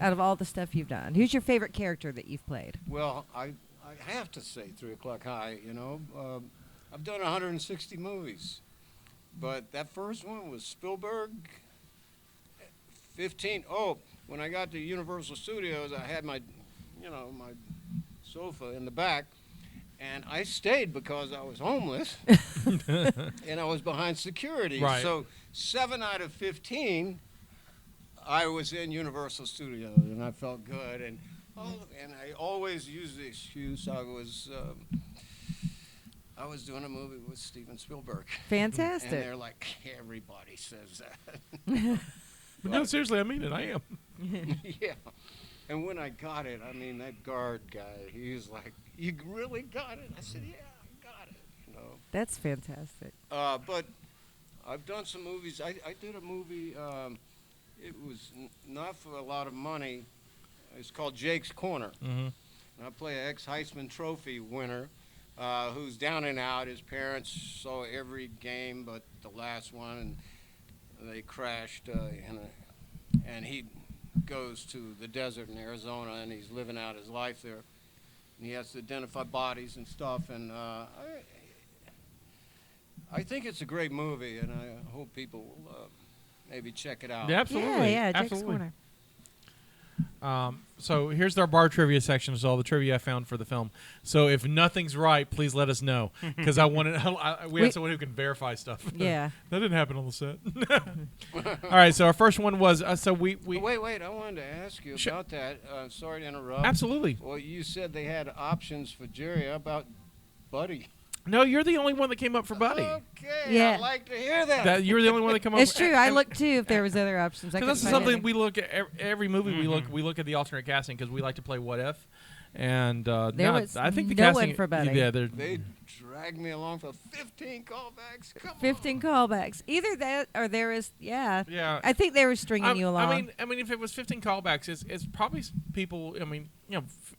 out of all the stuff you've done? Who's your favorite character that you've played? Well, I have to say 3 O'Clock High, you know. I've done 160 movies. But that first one was Spielberg. 15. Oh, when I got to Universal Studios, I had my sofa in the back. And I stayed because I was homeless. And I was behind security. Right. So 7 out of 15, I was in Universal Studios. And I felt good. And I always use the excuse I was doing a movie with Steven Spielberg. Fantastic. And they're like, everybody says that. But no, seriously, I mean it. I am. Yeah. And when I got it, I mean, that guard guy, he was like, you really got it? I said, yeah, I got it. You know. That's fantastic. But I've done some movies. I did a movie, it was not for a lot of money. It's called Jake's Corner. Mm-hmm. And I play an ex-Heisman Trophy winner who's down and out. His parents saw every game but the last one, and they crashed. And he goes to the desert in Arizona, and he's living out his life there. And he has to identify bodies and stuff. And I think it's a great movie, and I hope people will maybe check it out. Yeah, absolutely. Yeah, Jake's absolutely. Corner. So here's our bar trivia section. Is all the trivia I found for the film. So if nothing's right, please let us know, because we have someone who can verify stuff. Yeah. That didn't happen on the set. All right. So our first one was we Wait! I wanted to ask you about that. Sorry to interrupt. Absolutely. Well, you said they had options for Jerry. How about Buddy? No, you're the only one that came up for Buddy. Okay, Yeah. I'd like to hear that. You're the only one that came up. It's true. I looked too if there was other options. Because this is something we look at every movie. We look at the alternate casting because we like to play what if. And I think the no casting one for Buddy. Yeah, They dragged me along for 15 callbacks. Come 15 callbacks. Either that or there is, yeah. Yeah. I think they were stringing you along. I mean, if it was 15 callbacks, it's probably people. I mean,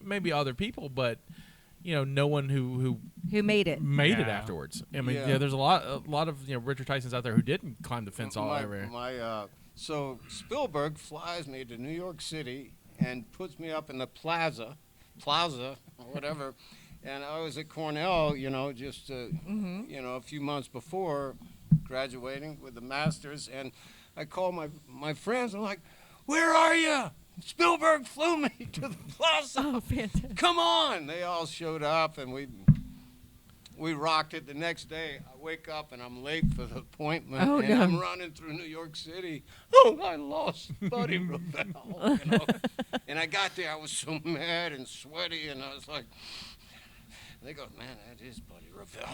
maybe other people, but no one who made it. Made it afterwards. I mean, there's a lot of Richard Tysons out there who didn't climb the fence all over. So Spielberg flies me to New York City and puts me up in the plaza or whatever, and I was at Cornell, just a few months before graduating with the masters, and I called my friends. I'm like, "Where are you? Spielberg flew me to the plaza. Oh, fantastic. Come on." They all showed up, and we rocked it. The next day, I wake up, and I'm late for the appointment, and I'm running through New York City. Oh, I lost Buddy Revell. And I got there, I was so mad and sweaty, and I was like, they go, "Man, that is Buddy Revell."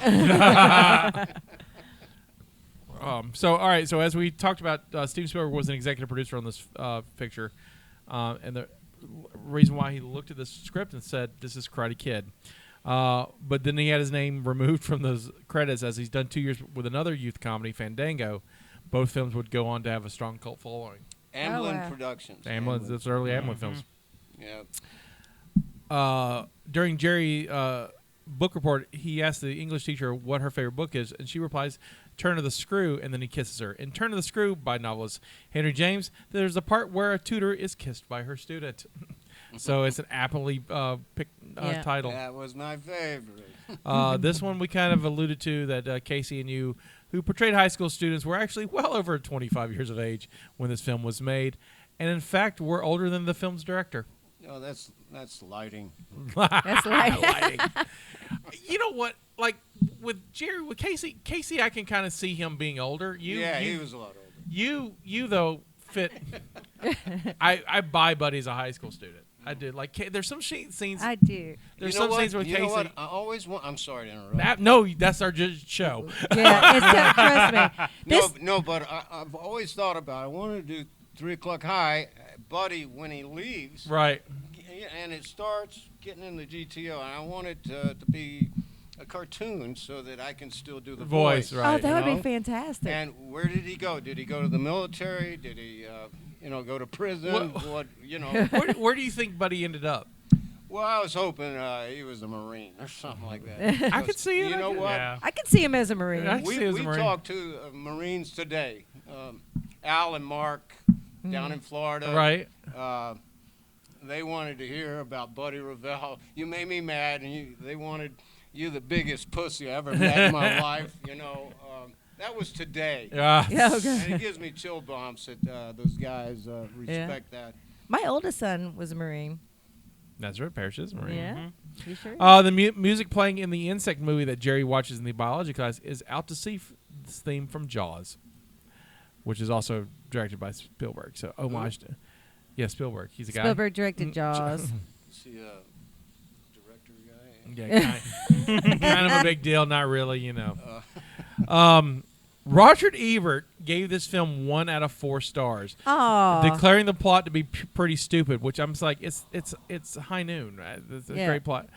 So, all right. So, as we talked about, Steven Spielberg was an executive producer on this picture. And the reason why he looked at the script and said, "This is Karate Kid." But then he had his name removed from those credits, as he's done 2 years with another youth comedy, Fandango. Both films would go on to have a strong cult following. Amblin Productions. That's early Amblin films. Yeah. During Jerry book report, he asked the English teacher what her favorite book is, and she replies, "Turn of the Screw," and then he kisses her. In Turn of the Screw, by novelist Henry James, there's a part where a tutor is kissed by her student. So it's an aptly picked title. That was my favorite. This one we kind of alluded to, that Casey and you, who portrayed high school students, were actually well over 25 years of age when this film was made, and in fact were older than the film's director. Oh, that's lighting. That's lighting. You know what? Like with Casey, I can kind of see him being older. He was a lot older. You though fit. I buy Buddy as a high school student. I did. Like there's some scenes. I do. There's some scenes with Casey. Know what? I always want. I'm sorry to interrupt. No, that's our show. Yeah, trust me. No, but I've always thought about. I wanted to do 3 O'Clock High, Buddy when he leaves. Right. And it starts getting in the GTO, and I want it to be a cartoon so that I can still do the voice. Right. Oh, that would be fantastic. And where did he go? Did he go to the military? Did he, go to prison? Where do you think Buddy ended up? Well, I was hoping he was a Marine or something like that. I could see it. You know what? Yeah. I could see him as a Marine. We talked to Marines today. Al and Mark down in Florida. Right. they wanted to hear about Buddy Revell. You made me mad, and they wanted you the biggest pussy I ever met in my life. You know, that was today. Yeah. Yeah, okay. And it gives me chill bumps that those guys respect that. My oldest son was a Marine. That's right. Parrish is Marine. Yeah. You sure? The music playing in the insect movie that Jerry watches in the biology class is Out to Sea theme from Jaws, which is also directed by Spielberg. So homage to, yeah, Spielberg. He's a guy. Spielberg directed Jaws. Is he a director guy? Yeah, kind of a big deal. Not really, you know. Roger Ebert gave this film 1 out of 4 stars, declaring the plot to be pretty stupid. Which I'm just like, it's high noon. Right? It's a great plot,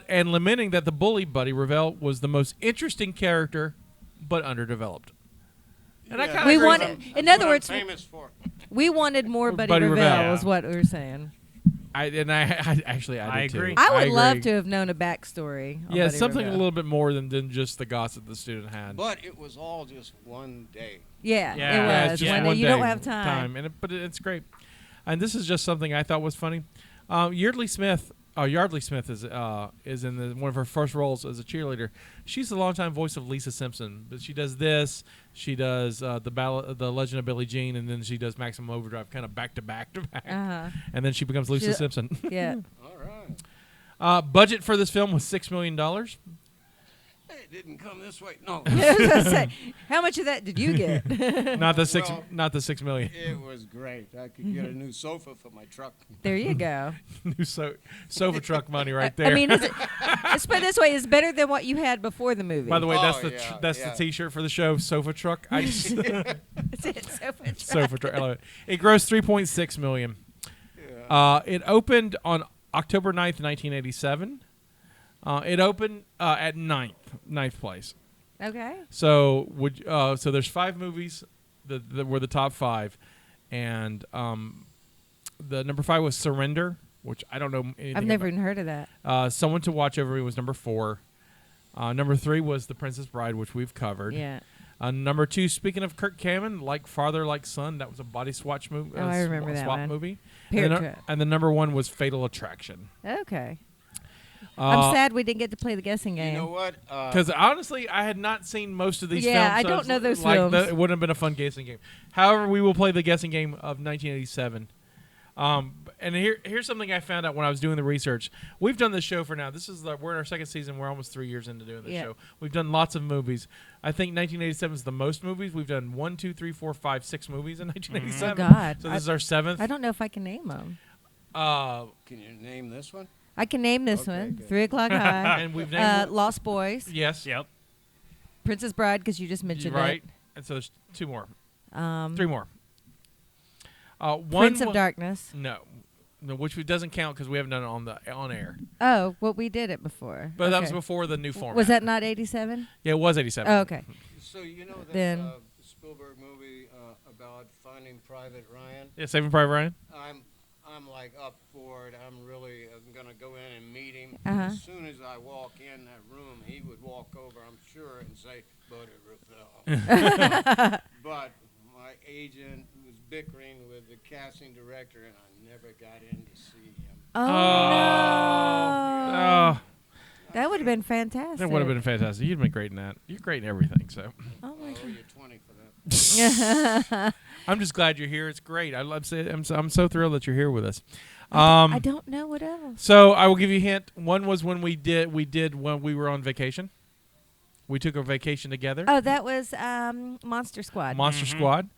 and lamenting that the bully Buddy Revell was the most interesting character, but underdeveloped. And I kind of we agree. wanted, in other words, famous for. we wanted more Buddy Buddy Revell, Revell. is what we were saying. I did agree. too. I would agree. love to have known a backstory. On Yeah, Buddy something Revell. a little bit more than just the gossip the student had. But it was all just one day. Yeah, Yeah, it was. it's just One one day. You day, don't have time. but it's great. And this is just something I thought was funny. Yardley Smith is in one of her first roles as a cheerleader. She's the longtime voice of Lisa Simpson, but she does this. She does the Legend of Billie Jean, and then she does Maximum Overdrive, kind of back to back to back. And then she becomes Lisa Simpson. Yeah. All right. Budget for this film was $6 million. It didn't come this way. No. I was gonna say, how much of that did you get? Not the six. Well, Not the $6 million. It was great. I could get a new sofa for my truck. There you go. New sofa truck money right there. I mean, let's put it this way: it's better than what you had before the movie. By the way, that's Oh, the yeah. T-shirt for the show. Sofa truck. That's it, sofa Sofa truck. I love it. It grossed $3.6 million. Yeah. It opened on October 9th, 1987. It opened at ninth place. Okay. So so there's 5 movies that were the top 5, and the number 5 was Surrender, which I don't know anything I've never about. even heard of that. Someone to Watch Over Me was number 4. Number 3 was The Princess Bride, which we've covered. Yeah. Number 2, speaking of Kirk Cameron, Like Father, Like Son, that was a body swatch movie. Oh, I remember that swap one. movie. Parent And, Trap. and the number 1 was Fatal Attraction. Okay. I'm sad we didn't get to play the guessing game. You know what? Because honestly, I had not seen most of these films. Yeah, I so don't it's know those like films. It wouldn't have been a fun guessing game. However, we will play the guessing game of 1987. And here's something I found out when I was doing the research. We've done this show for now. We're in our second season. We're almost 3 years into doing this show. We've done lots of movies. I think 1987 is the most movies. We've done 1, 2, 3, 4, 5, 6 movies in 1987. Oh, God. So this is our 7th. I don't know if I can name them. Can you name this one? I can name this Okay, one. good. 3 O'Clock High. and we've named Lost Boys. yes, Yep. Princess Bride, because you just mentioned right. And so there's 2 more, it. 3 more. One Prince of Darkness. No, which doesn't count because we haven't done it on air. Oh, well, we did it before. But that was Okay. before the new format. Was that not 87? Yeah, it was 87. Oh, okay. So you know that Then- Spielberg movie about Finding Private Ryan? Yeah, Saving Private Ryan. I'm like up for it. I'm gonna go in and meet him. Uh-huh. As soon as I walk in that room, he would walk over, I'm sure, and say, "Buddy Revell." But my agent was bickering with the casting director, and I never got in to see him. Oh, no. Oh, That would have been fantastic. that would have been fantastic. You'd been great in that. You're great in everything. So Oh, my I owe God. you 20 for that. I'm just glad you're here. It's great. I'm so thrilled that you're here with us. I don't know what else. So I will give you a hint. One was when we did when we were on vacation. We took a vacation together. Oh, that was Monster Squad. Monster Squad,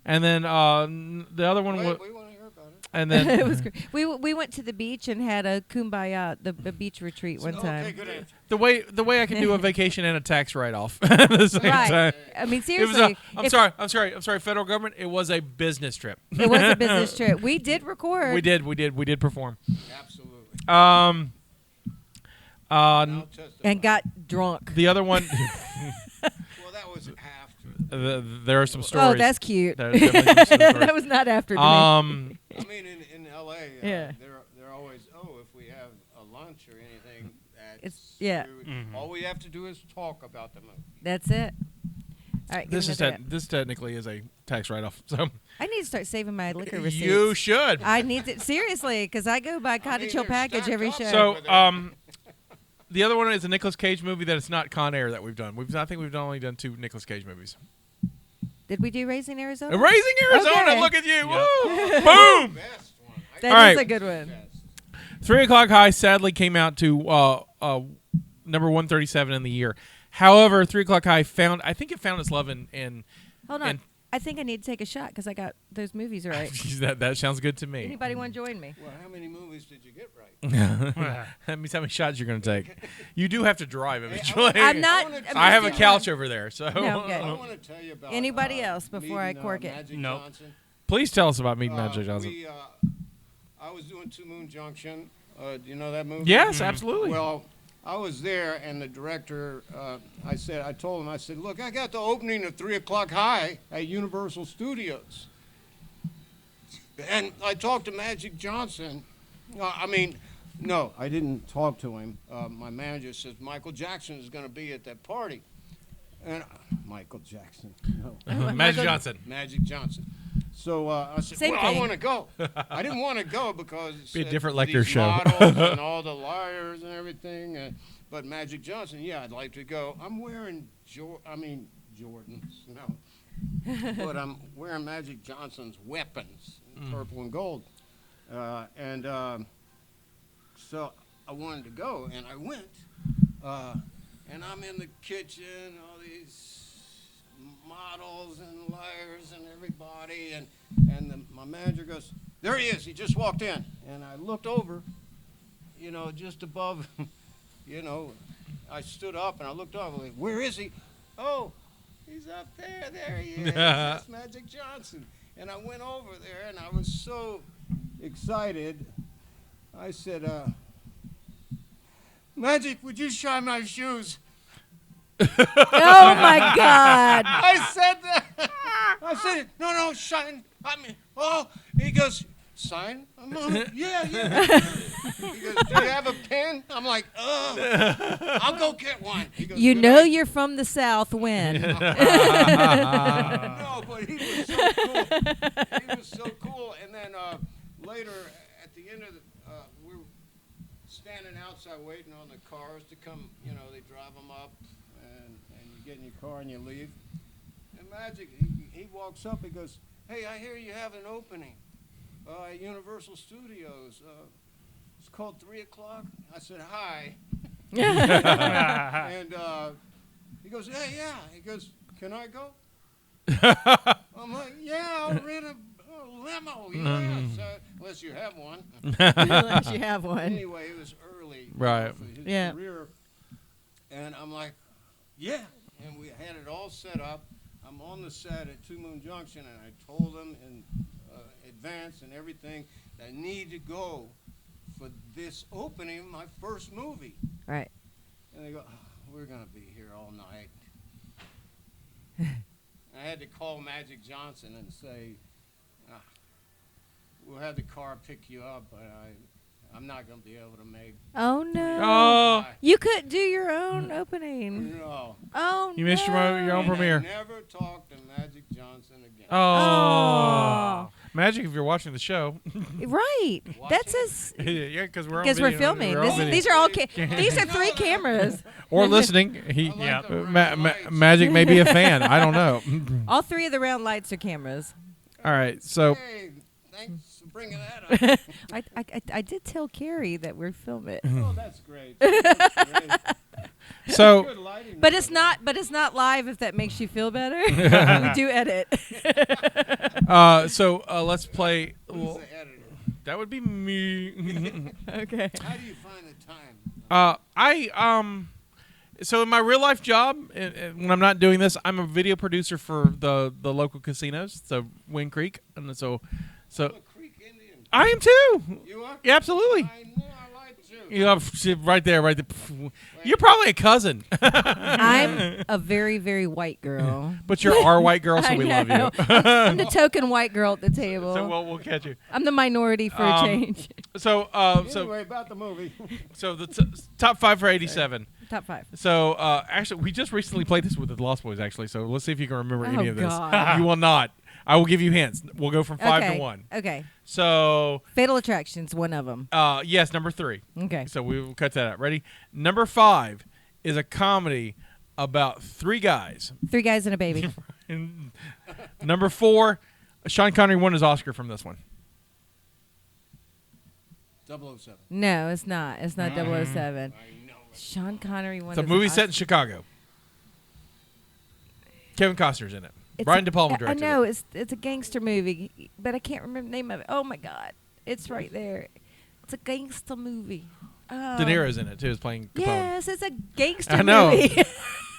and then the other one was, We want to hear about it. and then It was great. We went to the beach and had a kumbaya, the beach retreat one time. Okay, good answer. the way I can do a vacation and a tax write-off at the same Right. time. I mean, It was seriously. I'm sorry, federal government. It was a business trip. It was a business trip. We did record. We did perform. Absolutely. N- I'll testify. and got drunk. the other one, Well, that was after. there are some stories. Oh, that's cute. There are definitely some stories. That was not after the I mean, in L.A., Yeah. they're always, if we have a lunch or anything, that's It's- yeah. all we have to do is talk about the movie. That's it. All right, This give is me another. this technically is a tax write-off. So I need to start saving my liquor receipts. you should. I need to seriously because I go by Cottage Hill they're package stacked every up. show. So the other one is a Nicolas Cage movie that it's not Con Air that we've done. I think we've only done 2 Nicolas Cage movies. Did we do Raising Arizona? Raising Arizona, Okay. look at you! Woo! Boom! Best one. That All is right. a good one. 3 O'Clock High sadly came out to number 137 in the year. However, 3 O'Clock High I think it found its love in Hold on. And- I think I need to take a shot because I got those movies right. that sounds good to me. Anybody want to join me? Well, how many movies did you get right? That means how many shots you're going to take. You do have to drive eventually. I'm not. I have a just couch over there, so No, okay. I want to tell you about Anybody else before I meeting, cork it? Magic Nope. Johnson. please tell us about meeting Magic Johnson. I was doing Two Moon Junction. Do you know that movie? Yes, absolutely. Well, I was there, and the director, I told him, I said, look, I got the opening of 3 O'Clock High at Universal Studios. And I talked to Magic Johnson. No, I didn't talk to him. My manager says, Michael Jackson is going to be at that party. And Michael Jackson, no. Magic Johnson. Magic Johnson. So I said, Same well, thing. I want to go. I didn't want to go because it Be a said different these Lecter show. models and all the liars and everything. But Magic Johnson, yeah, I'd like to go. I'm wearing Jordans, no. But I'm wearing Magic Johnson's weapons, purple and gold. So I wanted to go, and I went. And I'm in the kitchen, all these models and liars and everybody, and my manager goes, there he is, he just walked in. And I looked over, just above, I stood up and I looked up, like, where is he? Oh, he's up there he is, that's Magic Johnson. And I went over there and I was so excited, I said, Magic, would you shine my shoes? Oh my God! I said that. I said, no, shine. He goes, sign? Yeah. He goes, do you have a pen? I'm like, I'll go get one. He goes, You "Good know idea." you're from the South when. No, but he was so cool. He was so cool. And then later, at the end of we're standing outside waiting on the cars to come. They drive them up, and you get in your car and you leave. And Magic, he walks up. He goes, "Hey, I hear you have an opening at Universal Studios. It's called 3 O'Clock." I said, "Hi." And he goes, "Hey, yeah." He goes, "Can I go?" I'm like, "Yeah, I'll rent a limo." Yes, unless you have one. Unless you have one. Anyway, it was early Right. for his Yeah. career. And I'm like, yeah. And we had it all set up. I'm on the set at Two Moon Junction, and I told them in advance and everything that I need to go for this opening of my first movie. Right. And they go, we're going to be here all night. I had to call Magic Johnson and say, we'll have the car pick you up, but I'm not going to be able to make. Oh no! Oh, You could do your own opening. No. Oh you missed your own And premiere. I never talked to Magic Johnson again. Oh. Magic! If you're watching the show, Right. That's Watching? us. yeah, because we're Because we're filming. These are all. These are 3 cameras. or listening. He, I like Yeah. the round lights. Magic may be a fan. I don't know. All 3 of the round lights are cameras. All right, so Hey, thanks for bringing that up. I did tell Carrie that we're filming. Oh, that's great. That's great. so Good lighting. But it's not. But it's not live. If that makes you feel better, we do edit. let's play. Who's Well, the editor? that would be me. Okay. How do you find the time? So in my real life job, when I'm not doing this, I'm a video producer for the local casinos, so Wind Creek, and so I'm a Creek Indian. I am too. You are? Yeah, absolutely. I know. I like you. You right there. You're probably a cousin, I'm a very, very white girl. but you're our white girl, so I we love know. you. I'm the token white girl at the table. So we'll catch you. I'm the minority for a change. So Anyway, about the movie. so the top 5 for '87. Top 5. So actually, we just recently played this with the Lost Boys. Actually, so let's see if you can remember any of this. God. You will not. I will give you hints. We'll go from 5 to 1. Okay. So Fatal Attraction's one of them. yes, number 3. Okay. So we will cut that out. Ready? Number 5 is a comedy about 3 guys. 3 guys and a baby. And number 4, Sean Connery won his Oscar from this one. 007. No, it's not. It's not 007. I know. Sean Connery won It's a his movie Oscar. set in Chicago. Kevin Costner's in it. It's Brian a- De Palma I directed know it. it's a gangster movie, but I can't remember the name of it. Oh my God, it's right there. It's a gangster movie. De Niro's in it too. Is playing Capone. Yes, it's a gangster I know. movie.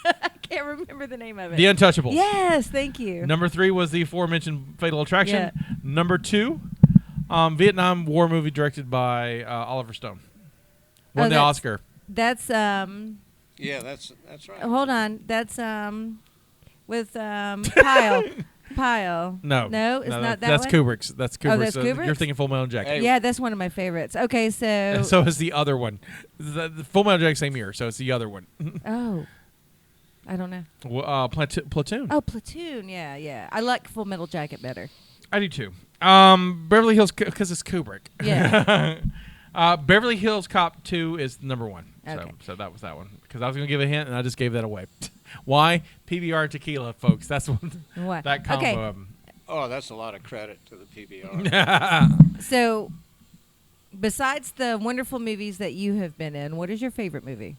I can't remember the name of it. The Untouchables. Yes, thank you. Number 3 was the aforementioned Fatal Attraction. Yeah. Number 2, Vietnam War movie directed by Oliver Stone. Won the that's- Oscar. That's Yeah, that's right. hold on. That's with Pyle. Pyle. No, No, it's not that That's one? Kubrick's. That's Kubrick's. Oh, that's You're Kubrick's? thinking Full Metal Jacket. Hey. Yeah, that's one of my favorites. Okay, so And so is the other one. The Full Metal Jacket same year, so it's the other one. oh, I don't know. Platoon. Oh, Platoon. Yeah. I like Full Metal Jacket better. I do too. Beverly Hills, because it's Kubrick. Yeah. Beverly Hills Cop 2 is number 1. Okay. So that was that one. Because I was going to give a hint, and I just gave that away. Why? PBR tequila, folks. That's what What? that combo Okay. of 'em. Oh, that's a lot of credit to the PBR. So, besides the wonderful movies that you have been in, what is your favorite movie?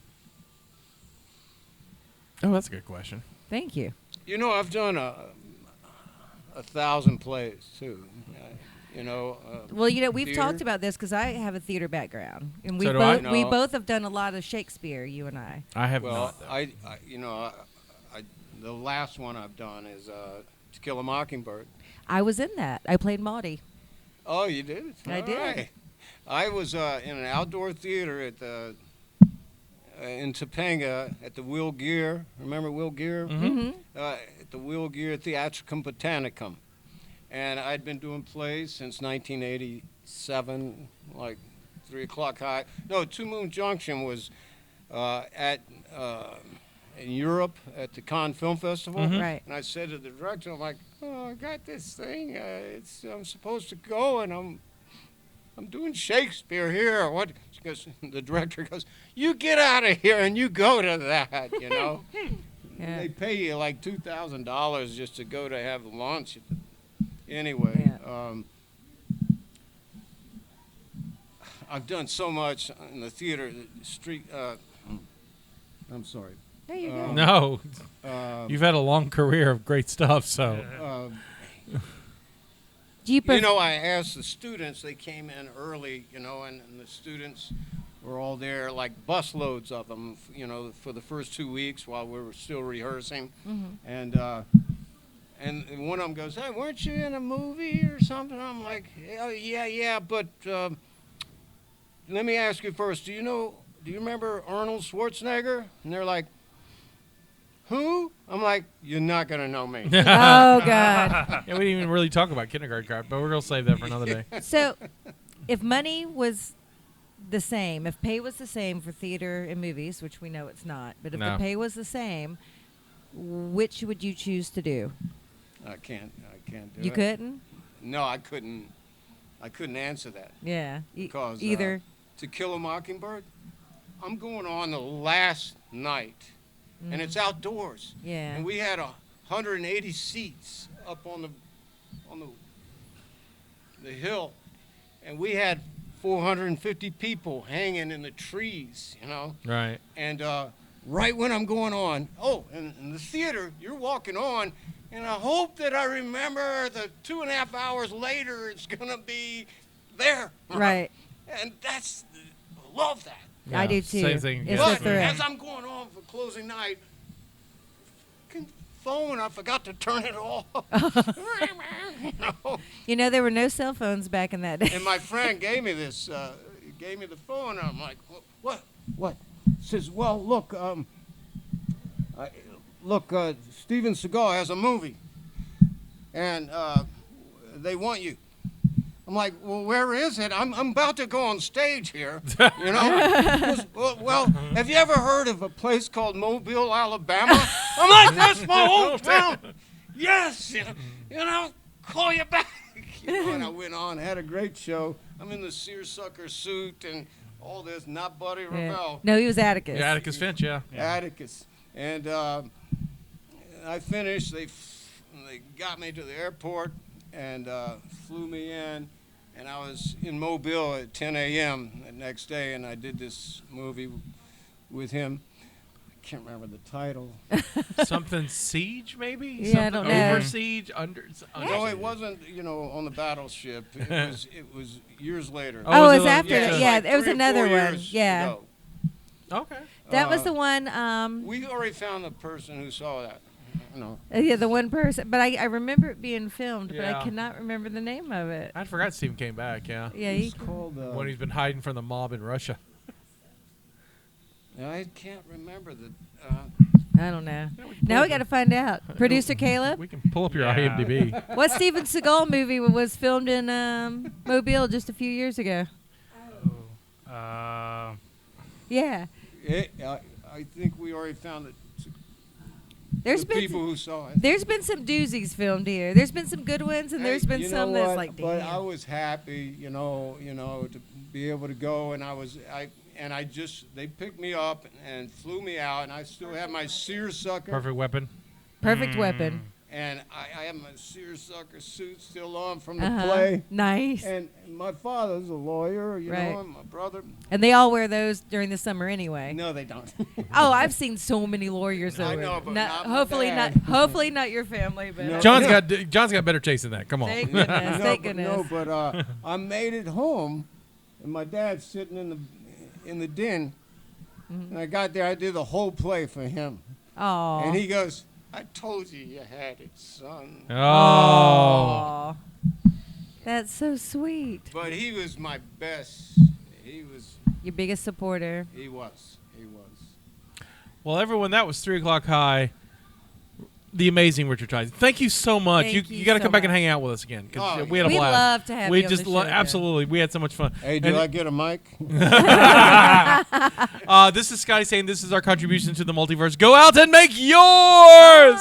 Oh, that's a good question. Thank you. You know, I've done 1,000 plays too. You know. Well, we've theater. talked about this because I have a theater background, and we So do I. both we No. both have done a lot of Shakespeare. You and I. I have Well, not. Though. the last one I've done is To Kill a Mockingbird. I was in that. I played Maudie. Oh, you did? I All did. right. I was in an outdoor theater at the in Topanga at the Will Gear. Remember Will Gear? Mm-hmm. At the Will Gear Theatricum Botanicum. And I'd been doing plays since 1987, like 3 o'clock high. No, Two Moon Junction was in Europe at the Cannes Film Festival. Mhm. Right. And I said to the director, I'm like, oh, I got this thing. I'm supposed to go, and I'm doing Shakespeare here. What? She goes, the director goes, you get out of here and you go to that, you know. Yeah. They pay you like $2,000 just to go to have lunch. Anyway, I've done so much in the theater, street. I'm sorry. There you go. No, Uh, you've had a long career of great stuff. So Do you, you know, I asked the students. They came in early, you know, and the students were all there, like busloads of them, you know, for the first 2 weeks while we were still rehearsing. Mhm. And one of them goes, hey, weren't you in a movie or something? I'm like, oh, yeah, but let me ask you first, do you remember Arnold Schwarzenegger? And they're like, who? I'm like, you're not going to know me. Oh God. yeah, we didn't even really talk about Kindergarten Cop, but we're gonna save that for another day. So, if money was the same, if pay was the same for theater and movies, which we know it's not, but if No. the pay was the same, which would you choose to do? I can't do You it. couldn't? No, I couldn't answer that. Yeah. Because Either. To Kill a Mockingbird, I'm going on the last night, and it's outdoors. Yeah. And we had 180 seats up on the hill, and we had 450 people hanging in the trees, you know. Right. And right when I'm going on, in the theater, you're walking on, and I hope that I remember the 2.5 hours later it's gonna be there. Right. And I love that. I Yeah, do too. same thing, It's yeah. a But thrill. as I'm going on for closing night, phone, I forgot to turn it off. No. You know, there were no cell phones back in that day. And my friend gave me this, gave me the phone. I'm like, what? Says, well, look, Steven Seagal has a movie, and they want you. I'm like, well, where is it? I'm about to go on stage here, you know. Well, have you ever heard of a place called Mobile, Alabama? I'm like, that's my hometown. Yes, you know, call you back. You know, and I went on, had a great show. I'm in the seersucker suit and all this, not Buddy Revell. No, he was Atticus. Yeah, Atticus Finch, yeah. Atticus. And I finished. They got me to the airport and flew me in. And I was in Mobile at 10 a.m. the next day, and I did this movie with him. I can't remember the title. Something Siege, maybe? Yeah, Something I don't know. Over Siege, under No, it wasn't, you know, on the battleship. It was years later. Oh, was it it was like- after yeah, that. it's Yeah, like there was 3 or 4 another one. years Yeah. ago. Okay. That was the one. We already found the person who saw that. No. Yeah, the one person. But I remember it being filmed, but Yeah. I cannot remember the name of it. I forgot Stephen came back, yeah. Yeah, It's called. When he's been hiding from the mob in Russia. I can't remember the. I don't know. Now we got to find out. Producer Caleb, We can pull up your Yeah. IMDb. what Steven Seagal movie was filmed in Mobile just a few years ago? Yeah. I think we already found it. There's The been people who saw it. there's been some doozies filmed here. There's been some good ones, and there's Hey, been you some know that's what? like, But damn. I was happy, you know, to be able to go, and they picked me up and flew me out, and I still have my seersucker, Perfect weapon. Perfect weapon. and I have my seersucker suit still on from the Uh-huh. play. Nice. And my father's a lawyer, you Right. know, and my brother. And they all wear those during the summer anyway. No, they don't. Oh, I've seen so many lawyers. I that know, wear- but not my hopefully dad. not. Hopefully not your family, but No. John's got better taste than that. Come on. Thank goodness. no, Thank but, goodness. no, but I made it home, and my dad's sitting in the den, Mm-hmm. and I got there. I did the whole play for him, Aw. and he goes, "I told you had it, son." Oh. Aw. That's so sweet. But he was my best. He was. Your biggest supporter. He was. Well, everyone, that was 3 o'clock high. The amazing Richard Tyson. Thank you so much. Thank You you got to so come back and much. hang out with us again because Oh, we had a We'd blast. love to have we you on just the show again. absolutely. We had so much fun. Hey, do And- I get a mic? This is Scotty saying this is our contribution to the multiverse. Go out and make yours.